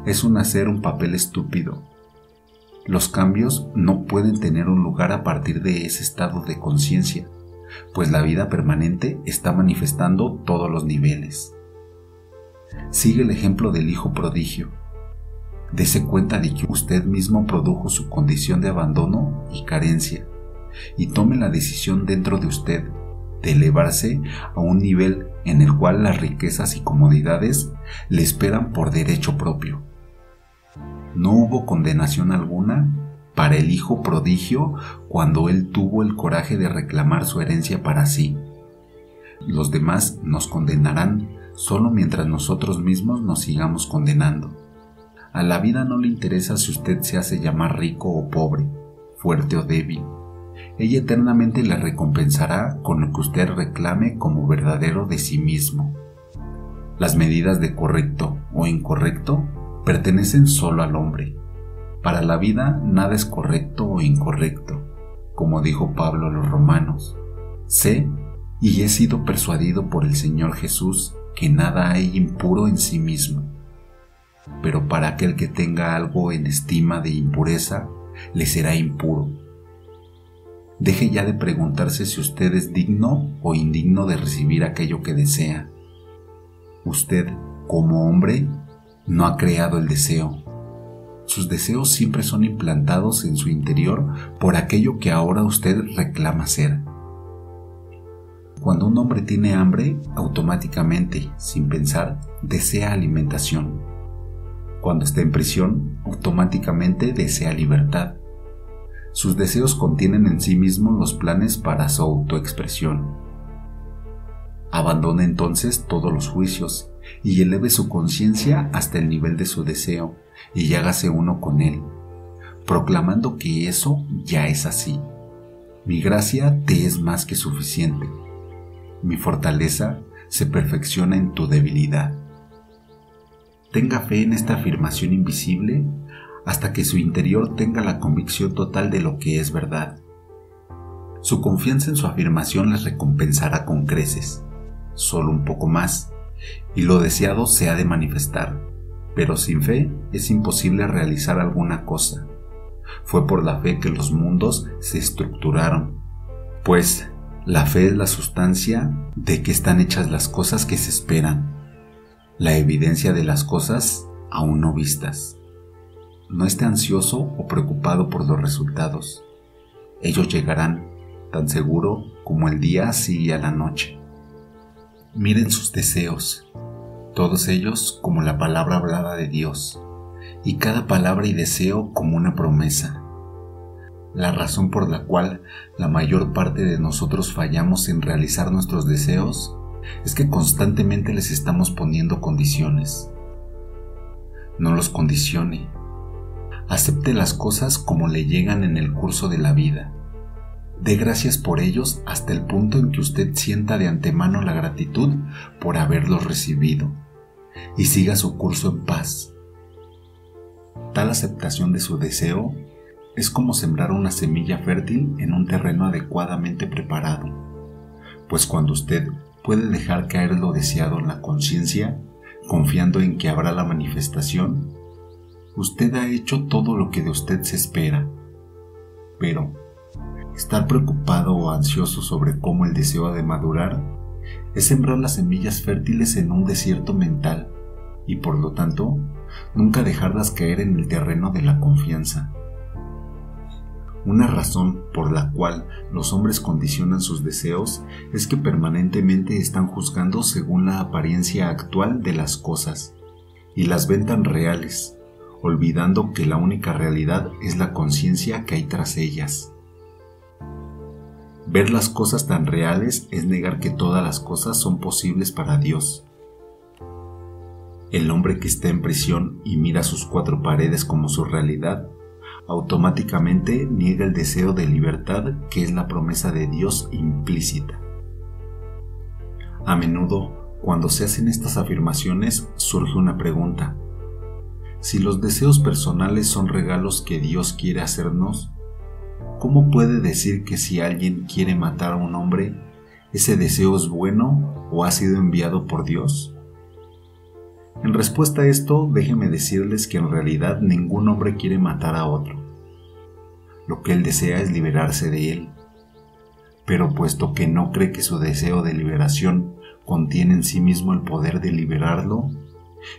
es hacer un papel estúpido. Los cambios no pueden tener un lugar a partir de ese estado de conciencia, pues la vida permanente está manifestando todos los niveles. Sigue el ejemplo del hijo prodigio. Dese cuenta de que usted mismo produjo su condición de abandono y carencia, y tome la decisión dentro de usted de elevarse a un nivel en el cual las riquezas y comodidades le esperan por derecho propio. No hubo condenación alguna para el hijo prodigio cuando él tuvo el coraje de reclamar su herencia para sí. Los demás nos condenarán solo mientras nosotros mismos nos sigamos condenando. A la vida no le interesa si usted se hace llamar rico o pobre, fuerte o débil. Ella eternamente le recompensará con lo que usted reclame como verdadero de sí mismo. Las medidas de correcto o incorrecto pertenecen solo al hombre. Para la vida nada es correcto o incorrecto, como dijo Pablo a los romanos. Sé y he sido persuadido por el Señor Jesús que nada hay impuro en sí mismo. Pero para aquel que tenga algo en estima de impureza, le será impuro. Deje ya de preguntarse si usted es digno o indigno de recibir aquello que desea. Usted, como hombre, no ha creado el deseo. Sus deseos siempre son implantados en su interior por aquello que ahora usted reclama ser. Cuando un hombre tiene hambre, automáticamente, sin pensar, desea alimentación. Cuando está en prisión, automáticamente desea libertad. Sus deseos contienen en sí mismos los planes para su autoexpresión. Abandone entonces todos los juicios y eleve su conciencia hasta el nivel de su deseo y hágase uno con él, proclamando que eso ya es así. Mi gracia te es más que suficiente. Mi fortaleza se perfecciona en tu debilidad. Tenga fe en esta afirmación invisible hasta que su interior tenga la convicción total de lo que es verdad. Su confianza en su afirmación les recompensará con creces, solo un poco más, y lo deseado se ha de manifestar, pero sin fe es imposible realizar alguna cosa. Fue por la fe que los mundos se estructuraron, pues la fe es la sustancia de que están hechas las cosas que se esperan, la evidencia de las cosas aún no vistas. No esté ansioso o preocupado por los resultados. Ellos llegarán, tan seguro como el día sigue a la noche. Miren sus deseos, todos ellos como la palabra hablada de Dios, y cada palabra y deseo como una promesa. La razón por la cual la mayor parte de nosotros fallamos en realizar nuestros deseos es que constantemente les estamos poniendo condiciones. No los condicione. Acepte las cosas como le llegan en el curso de la vida. Dé gracias por ellos hasta el punto en que usted sienta de antemano la gratitud por haberlos recibido, y siga su curso en paz. Tal aceptación de su deseo es como sembrar una semilla fértil en un terreno adecuadamente preparado, pues cuando usted puede dejar caer lo deseado en la conciencia, confiando en que habrá la manifestación, usted ha hecho todo lo que de usted se espera. Pero estar preocupado o ansioso sobre cómo el deseo ha de madurar es sembrar las semillas fértiles en un desierto mental y, por lo tanto, nunca dejarlas caer en el terreno de la confianza. Una razón por la cual los hombres condicionan sus deseos es que permanentemente están juzgando según la apariencia actual de las cosas y las ven tan reales, olvidando que la única realidad es la conciencia que hay tras ellas. Ver las cosas tan reales es negar que todas las cosas son posibles para Dios. El hombre que está en prisión y mira sus cuatro paredes como su realidad, automáticamente niega el deseo de libertad que es la promesa de Dios implícita. A menudo, cuando se hacen estas afirmaciones, surge una pregunta. Si los deseos personales son regalos que Dios quiere hacernos, ¿cómo puede decir que si alguien quiere matar a un hombre, ese deseo es bueno o ha sido enviado por Dios? En respuesta a esto, déjenme decirles que en realidad ningún hombre quiere matar a otro. Lo que él desea es liberarse de él. Pero puesto que no cree que su deseo de liberación contiene en sí mismo el poder de liberarlo,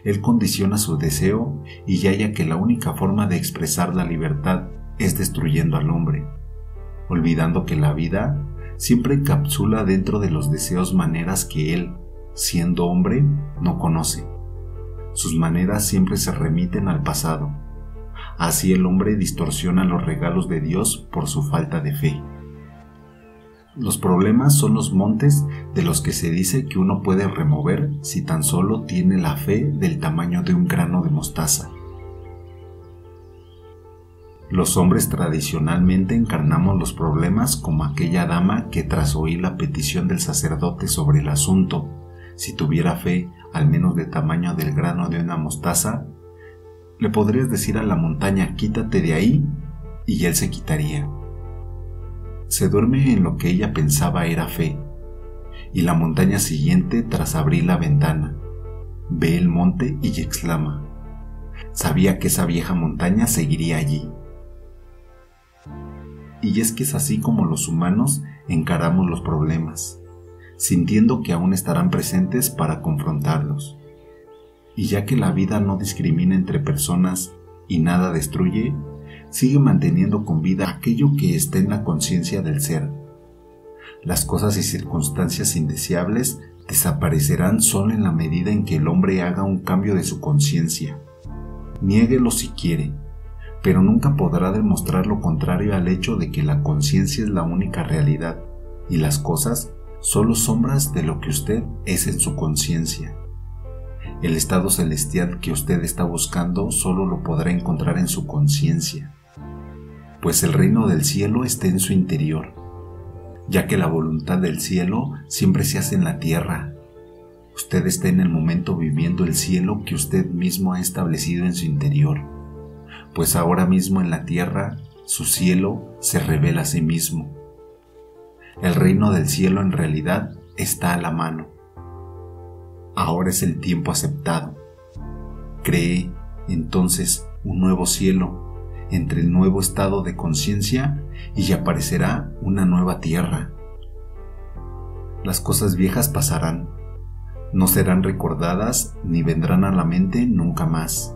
él condiciona su deseo y halla que la única forma de expresar la libertad es destruyendo al hombre, olvidando que la vida siempre encapsula dentro de los deseos maneras que él, siendo hombre, no conoce. Sus maneras siempre se remiten al pasado. Así el hombre distorsiona los regalos de Dios por su falta de fe. Los problemas son los montes de los que se dice que uno puede remover si tan solo tiene la fe del tamaño de un grano de mostaza. Los hombres tradicionalmente encarnamos los problemas como aquella dama que, tras oír la petición del sacerdote sobre el asunto, si tuviera fe al menos de tamaño del grano de una mostaza, le podrías decir a la montaña: quítate de ahí, y él se quitaría. Se duerme en lo que ella pensaba era fe, y la montaña siguiente, tras abrir la ventana, ve el monte y exclama: sabía que esa vieja montaña seguiría allí. Y es que es así como los humanos encaramos los problemas, sintiendo que aún estarán presentes para confrontarlos. Y ya que la vida no discrimina entre personas y nada destruye, sigue manteniendo con vida aquello que está en la conciencia del ser. Las cosas y circunstancias indeseables desaparecerán solo en la medida en que el hombre haga un cambio de su conciencia. Niéguelo si quiere, pero nunca podrá demostrar lo contrario al hecho de que la conciencia es la única realidad y las cosas solo sombras de lo que usted es en su conciencia. El estado celestial que usted está buscando solo lo podrá encontrar en su conciencia, pues el reino del cielo está en su interior, ya que la voluntad del cielo siempre se hace en la tierra. Usted está en el momento viviendo el cielo que usted mismo ha establecido en su interior, pues ahora mismo en la tierra su cielo se revela a sí mismo. El reino del cielo en realidad está a la mano. Ahora es el tiempo aceptado. Cree entonces un nuevo cielo entre el nuevo estado de conciencia y aparecerá una nueva tierra. Las cosas viejas pasarán, no serán recordadas ni vendrán a la mente nunca más,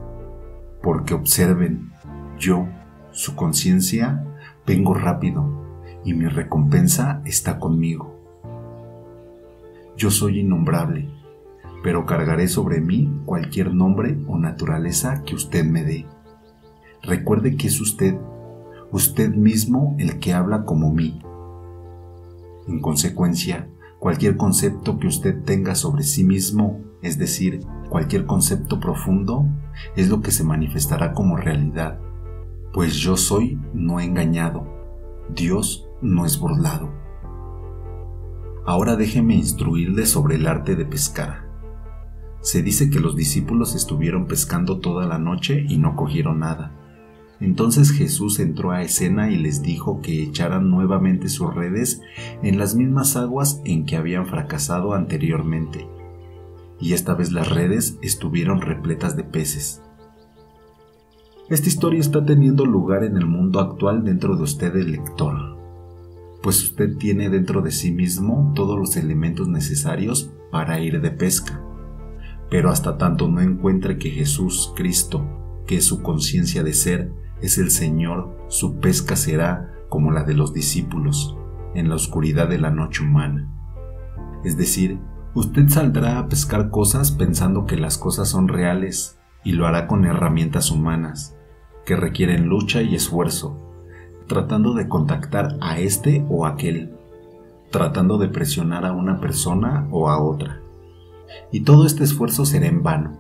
porque observen, yo, su conciencia, vengo rápido y mi recompensa está conmigo. Yo soy innombrable, pero cargaré sobre mí cualquier nombre o naturaleza que usted me dé. Recuerde que es usted mismo el que habla como mí. En consecuencia, cualquier concepto que usted tenga sobre sí mismo, es decir, cualquier concepto profundo, es lo que se manifestará como realidad, pues yo soy no engañado, Dios no es burlado. Ahora déjeme instruirle sobre el arte de pescar. Se dice que los discípulos estuvieron pescando toda la noche y no cogieron nada. Entonces Jesús entró a escena y les dijo que echaran nuevamente sus redes en las mismas aguas en que habían fracasado anteriormente. Y esta vez las redes estuvieron repletas de peces. Esta historia está teniendo lugar en el mundo actual dentro de usted, el lector, pues usted tiene dentro de sí mismo todos los elementos necesarios para ir de pesca. Pero hasta tanto no encuentre que Jesús Cristo, que es su conciencia de ser, es el Señor, su pesca será como la de los discípulos, en la oscuridad de la noche humana. Es decir, usted saldrá a pescar cosas pensando que las cosas son reales y lo hará con herramientas humanas, que requieren lucha y esfuerzo, tratando de contactar a este o aquel, tratando de presionar a una persona o a otra. Y todo este esfuerzo será en vano.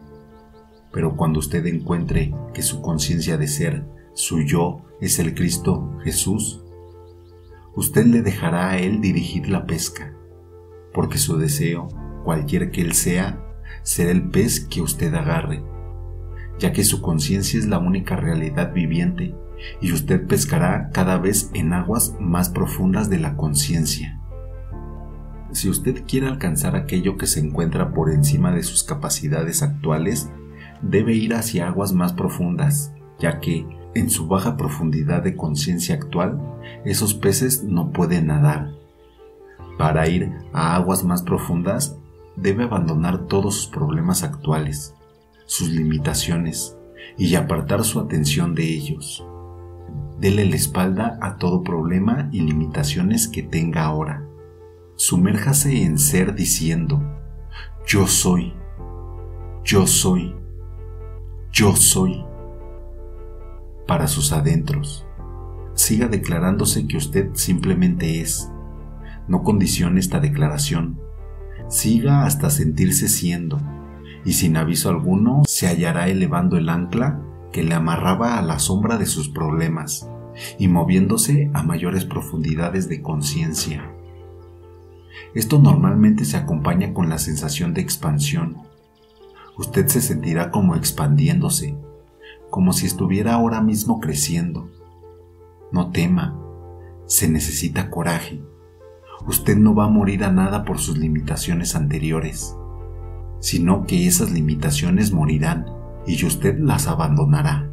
Pero cuando usted encuentre que su conciencia de ser, su yo, es el Cristo Jesús, usted le dejará a Él dirigir la pesca, porque su deseo, cualquiera que Él sea, será el pez que usted agarre, ya que su conciencia es la única realidad viviente y usted pescará cada vez en aguas más profundas de la conciencia. Si usted quiere alcanzar aquello que se encuentra por encima de sus capacidades actuales, debe ir hacia aguas más profundas, ya que, en su baja profundidad de conciencia actual, esos peces no pueden nadar. Para ir a aguas más profundas, debe abandonar todos sus problemas actuales, sus limitaciones, y apartar su atención de ellos. Dele la espalda a todo problema y limitaciones que tenga ahora. Sumérjase en ser diciendo: yo soy, yo soy, yo soy. Para sus adentros, siga declarándose que usted simplemente es. No condicione esta declaración. Siga hasta sentirse siendo, y sin aviso alguno se hallará elevando el ancla que le amarraba a la sombra de sus problemas y moviéndose a mayores profundidades de conciencia. Esto normalmente se acompaña con la sensación de expansión. Usted se sentirá como expandiéndose, como si estuviera ahora mismo creciendo. No tema, se necesita coraje. Usted no va a morir a nada por sus limitaciones anteriores, sino que esas limitaciones morirán y usted las abandonará,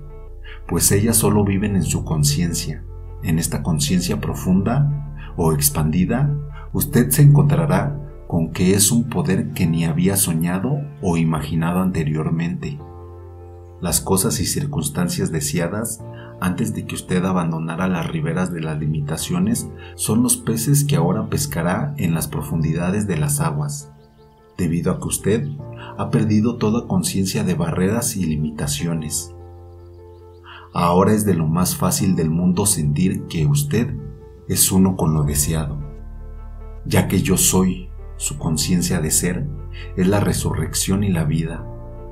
pues ellas solo viven en su conciencia. En esta conciencia profunda o expandida, usted se encontrará con que es un poder que ni había soñado o imaginado anteriormente. Las cosas y circunstancias deseadas antes de que usted abandonara las riberas de las limitaciones son los peces que ahora pescará en las profundidades de las aguas, debido a que usted ha perdido toda conciencia de barreras y limitaciones. Ahora es de lo más fácil del mundo sentir que usted es uno con lo deseado, ya que yo soy, su conciencia de ser, es la resurrección y la vida.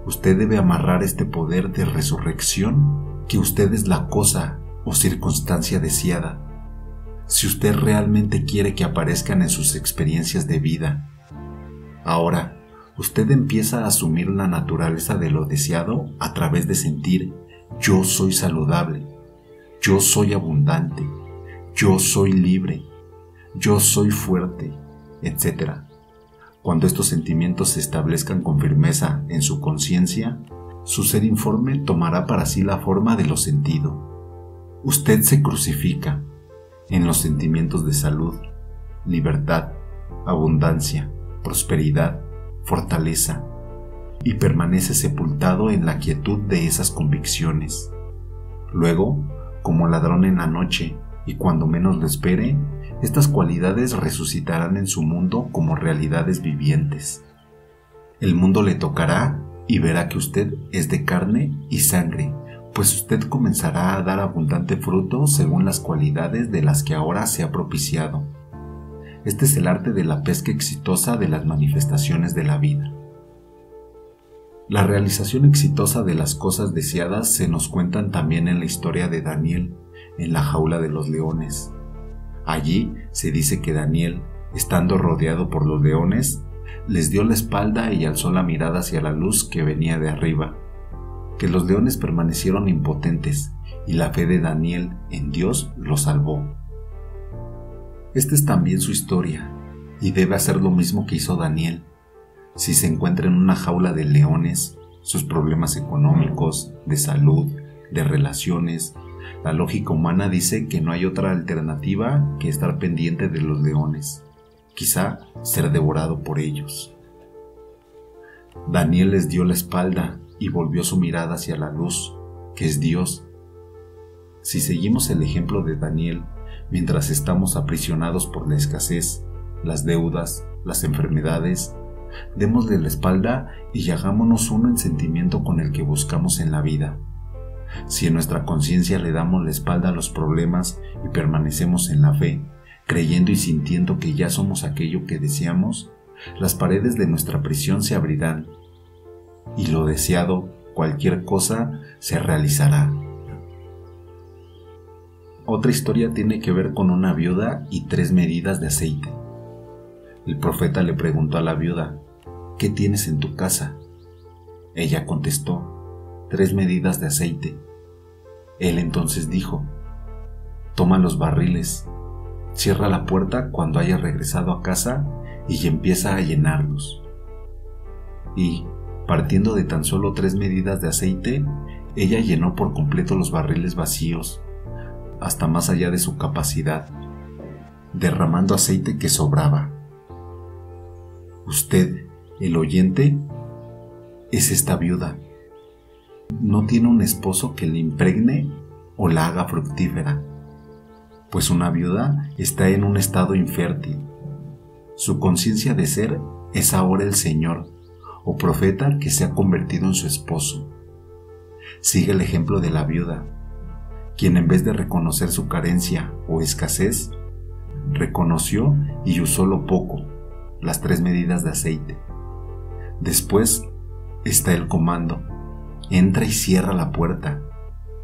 Usted debe amarrar este poder de resurrección, que usted es la cosa o circunstancia deseada, si usted realmente quiere que aparezcan en sus experiencias de vida. Ahora, usted empieza a asumir la naturaleza de lo deseado a través de sentir: yo soy saludable, yo soy abundante, yo soy libre, yo soy fuerte, etc. Cuando estos sentimientos se establezcan con firmeza en su conciencia, su ser informe tomará para sí la forma de lo sentido. Usted se crucifica en los sentimientos de salud, libertad, abundancia, prosperidad, fortaleza, y permanece sepultado en la quietud de esas convicciones. Luego, como ladrón en la noche, y cuando menos lo espere, estas cualidades resucitarán en su mundo como realidades vivientes. El mundo le tocará y verá que usted es de carne y sangre, pues usted comenzará a dar abundante fruto según las cualidades de las que ahora se ha propiciado. Este es el arte de la pesca exitosa de las manifestaciones de la vida. La realización exitosa de las cosas deseadas se nos cuentan también en la historia de Daniel, en la jaula de los leones. Allí se dice que Daniel, estando rodeado por los leones, les dio la espalda y alzó la mirada hacia la luz que venía de arriba, que los leones permanecieron impotentes y la fe de Daniel en Dios lo salvó. Esta es también su historia, y debe hacer lo mismo que hizo Daniel. Si se encuentra en una jaula de leones, sus problemas económicos, de salud, de relaciones, la lógica humana dice que no hay otra alternativa que estar pendiente de los leones, quizá ser devorado por ellos. Daniel les dio la espalda y volvió su mirada hacia la luz, que es Dios. Si seguimos el ejemplo de Daniel, mientras estamos aprisionados por la escasez, las deudas, las enfermedades, démosle la espalda y hagámonos uno en sentimiento con el que buscamos en la vida. Si en nuestra conciencia le damos la espalda a los problemas y permanecemos en la fe, creyendo y sintiendo que ya somos aquello que deseamos, las paredes de nuestra prisión se abrirán y lo deseado, cualquier cosa, se realizará. Otra historia tiene que ver con una viuda y 3 medidas de aceite. El profeta le preguntó a la viuda: ¿qué tienes en tu casa? Ella contestó: 3 medidas de aceite. Él entonces dijo: toma los barriles, cierra la puerta cuando hayas regresado a casa y empieza a llenarlos. Y, partiendo de tan solo 3 medidas de aceite, ella llenó por completo los barriles vacíos, hasta más allá de su capacidad, derramando aceite que sobraba. Usted, el oyente, es esta viuda. No tiene un esposo que le impregne o la haga fructífera, pues una viuda está en un estado infértil. Su conciencia de ser es ahora el Señor o profeta que se ha convertido en su esposo. Sigue el ejemplo de la viuda, quien en vez de reconocer su carencia o escasez, reconoció y usó lo poco, las 3 medidas de aceite. Después está el comando: entra y cierra la puerta,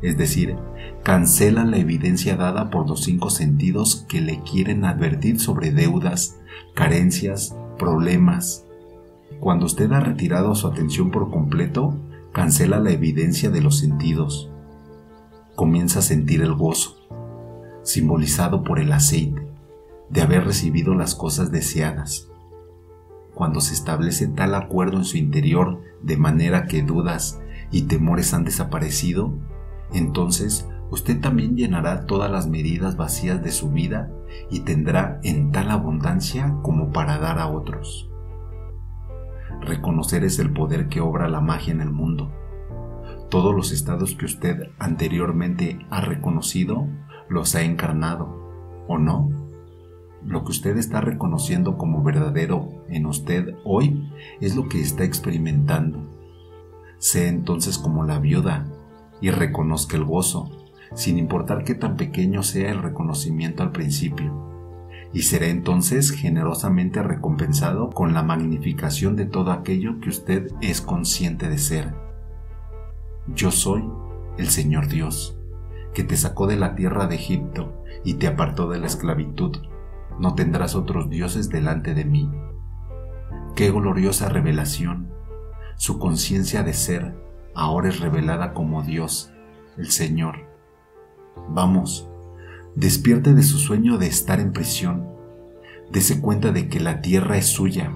es decir, cancela la evidencia dada por los 5 sentidos que le quieren advertir sobre deudas, carencias, problemas. Cuando usted ha retirado su atención por completo, cancela la evidencia de los sentidos. Comienza a sentir el gozo, simbolizado por el aceite, de haber recibido las cosas deseadas. Cuando se establece tal acuerdo en su interior de manera que dudas y temores han desaparecido, entonces usted también llenará todas las medidas vacías de su vida y tendrá en tal abundancia como para dar a otros. Reconocer es el poder que obra la magia en el mundo. Todos los estados que usted anteriormente ha reconocido los ha encarnado, ¿o no? Lo que usted está reconociendo como verdadero en usted hoy es lo que está experimentando. Sea entonces como la viuda y reconozca el gozo, sin importar qué tan pequeño sea el reconocimiento al principio, y será entonces generosamente recompensado con la magnificación de todo aquello que usted es consciente de ser. Yo soy el Señor Dios, que te sacó de la tierra de Egipto y te apartó de la esclavitud. No tendrás otros dioses delante de mí. ¡Qué gloriosa revelación! Su conciencia de ser ahora es revelada como Dios, el Señor. Vamos, despierte de su sueño de estar en prisión Dese cuenta de que la tierra es suya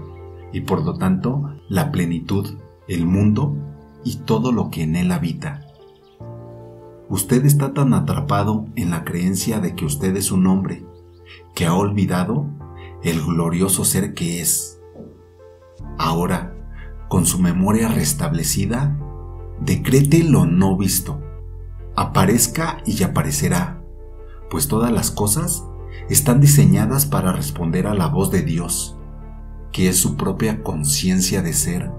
y por lo tanto la plenitud, el mundo y todo lo que en él habita. Usted está tan atrapado en la creencia de que usted es un hombre que ha olvidado el glorioso ser que es. Ahora, con su memoria restablecida, decrete lo no visto. Aparezca y aparecerá, pues todas las cosas están diseñadas para responder a la voz de Dios, que es su propia conciencia de ser.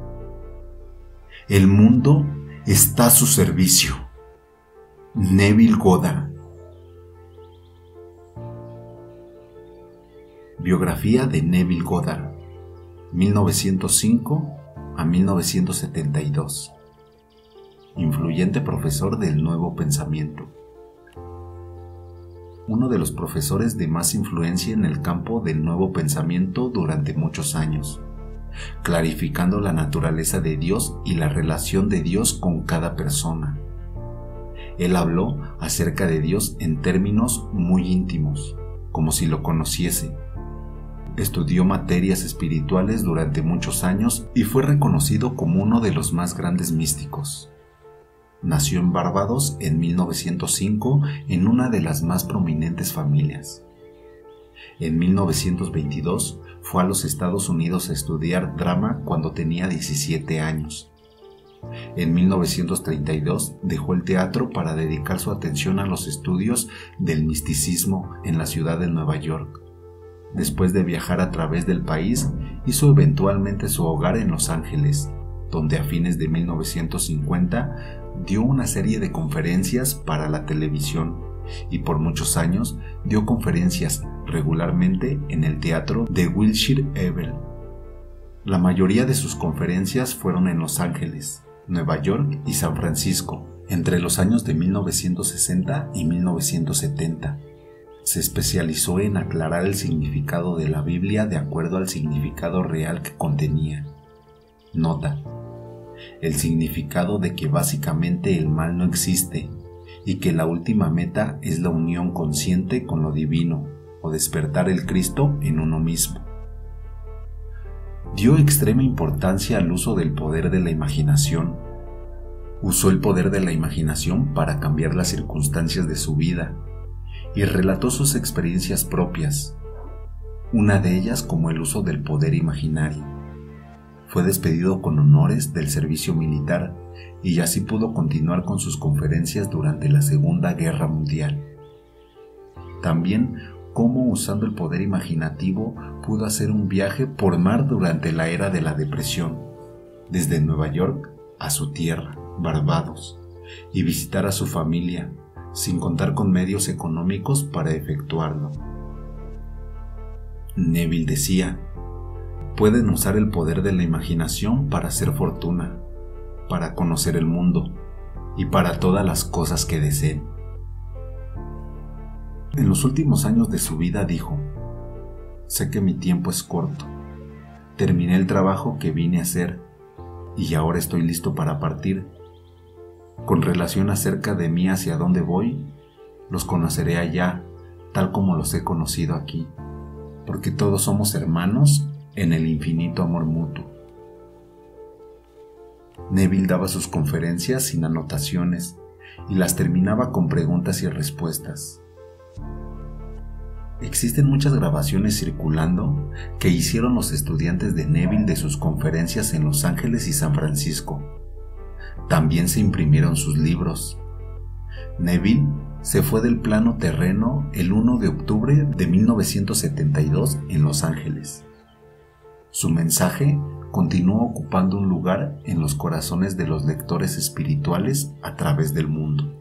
El mundo está a su servicio. Neville Goddard. Biografía de Neville Goddard, 1905 a 1972. Influyente profesor del Nuevo Pensamiento. Uno de los profesores de más influencia en el campo del Nuevo Pensamiento durante muchos años, clarificando la naturaleza de Dios y la relación de Dios con cada persona. Él habló acerca de Dios en términos muy íntimos, como si lo conociese. Estudió materias espirituales durante muchos años y fue reconocido como uno de los más grandes místicos. Nació en Barbados en 1905 en una de las más prominentes familias. En 1922 fue a los Estados Unidos a estudiar drama cuando tenía 17 años. En 1932 dejó el teatro para dedicar su atención a los estudios del misticismo en la ciudad de Nueva York. Después de viajar a través del país, hizo eventualmente su hogar en Los Ángeles, donde a fines de 1950 dio una serie de conferencias para la televisión y por muchos años dio conferencias regularmente en el teatro de Wilshire Evel. La mayoría de sus conferencias fueron en Los Ángeles, Nueva York y San Francisco, entre los años de 1960 y 1970. Se especializó en aclarar el significado de la Biblia de acuerdo al significado real que contenía. Nota: el significado de que básicamente el mal no existe y que la última meta es la unión consciente con lo divino o despertar el Cristo en uno mismo. Dio extrema importancia al uso del poder de la imaginación. Usó el poder de la imaginación para cambiar las circunstancias de su vida y relató sus experiencias propias, una de ellas como el uso del poder imaginario. Fue despedido con honores del servicio militar y así pudo continuar con sus conferencias durante la Segunda Guerra Mundial. También cómo usando el poder imaginativo pudo hacer un viaje por mar durante la era de la Depresión, desde Nueva York a su tierra, Barbados, y visitar a su familia, sin contar con medios económicos para efectuarlo. Neville decía: pueden usar el poder de la imaginación para hacer fortuna, para conocer el mundo y para todas las cosas que deseen. En los últimos años de su vida dijo: sé que mi tiempo es corto, terminé el trabajo que vine a hacer y ahora estoy listo para partir. Con relación acerca de mí hacia dónde voy, los conoceré allá, tal como los he conocido aquí, porque todos somos hermanos en el infinito amor mutuo. Neville daba sus conferencias sin anotaciones y las terminaba con preguntas y respuestas. Existen muchas grabaciones circulando que hicieron los estudiantes de Neville de sus conferencias en Los Ángeles y San Francisco. También se imprimieron sus libros. Neville se fue del plano terreno el 1 de octubre de 1972 en Los Ángeles. Su mensaje continuó ocupando un lugar en los corazones de los lectores espirituales a través del mundo.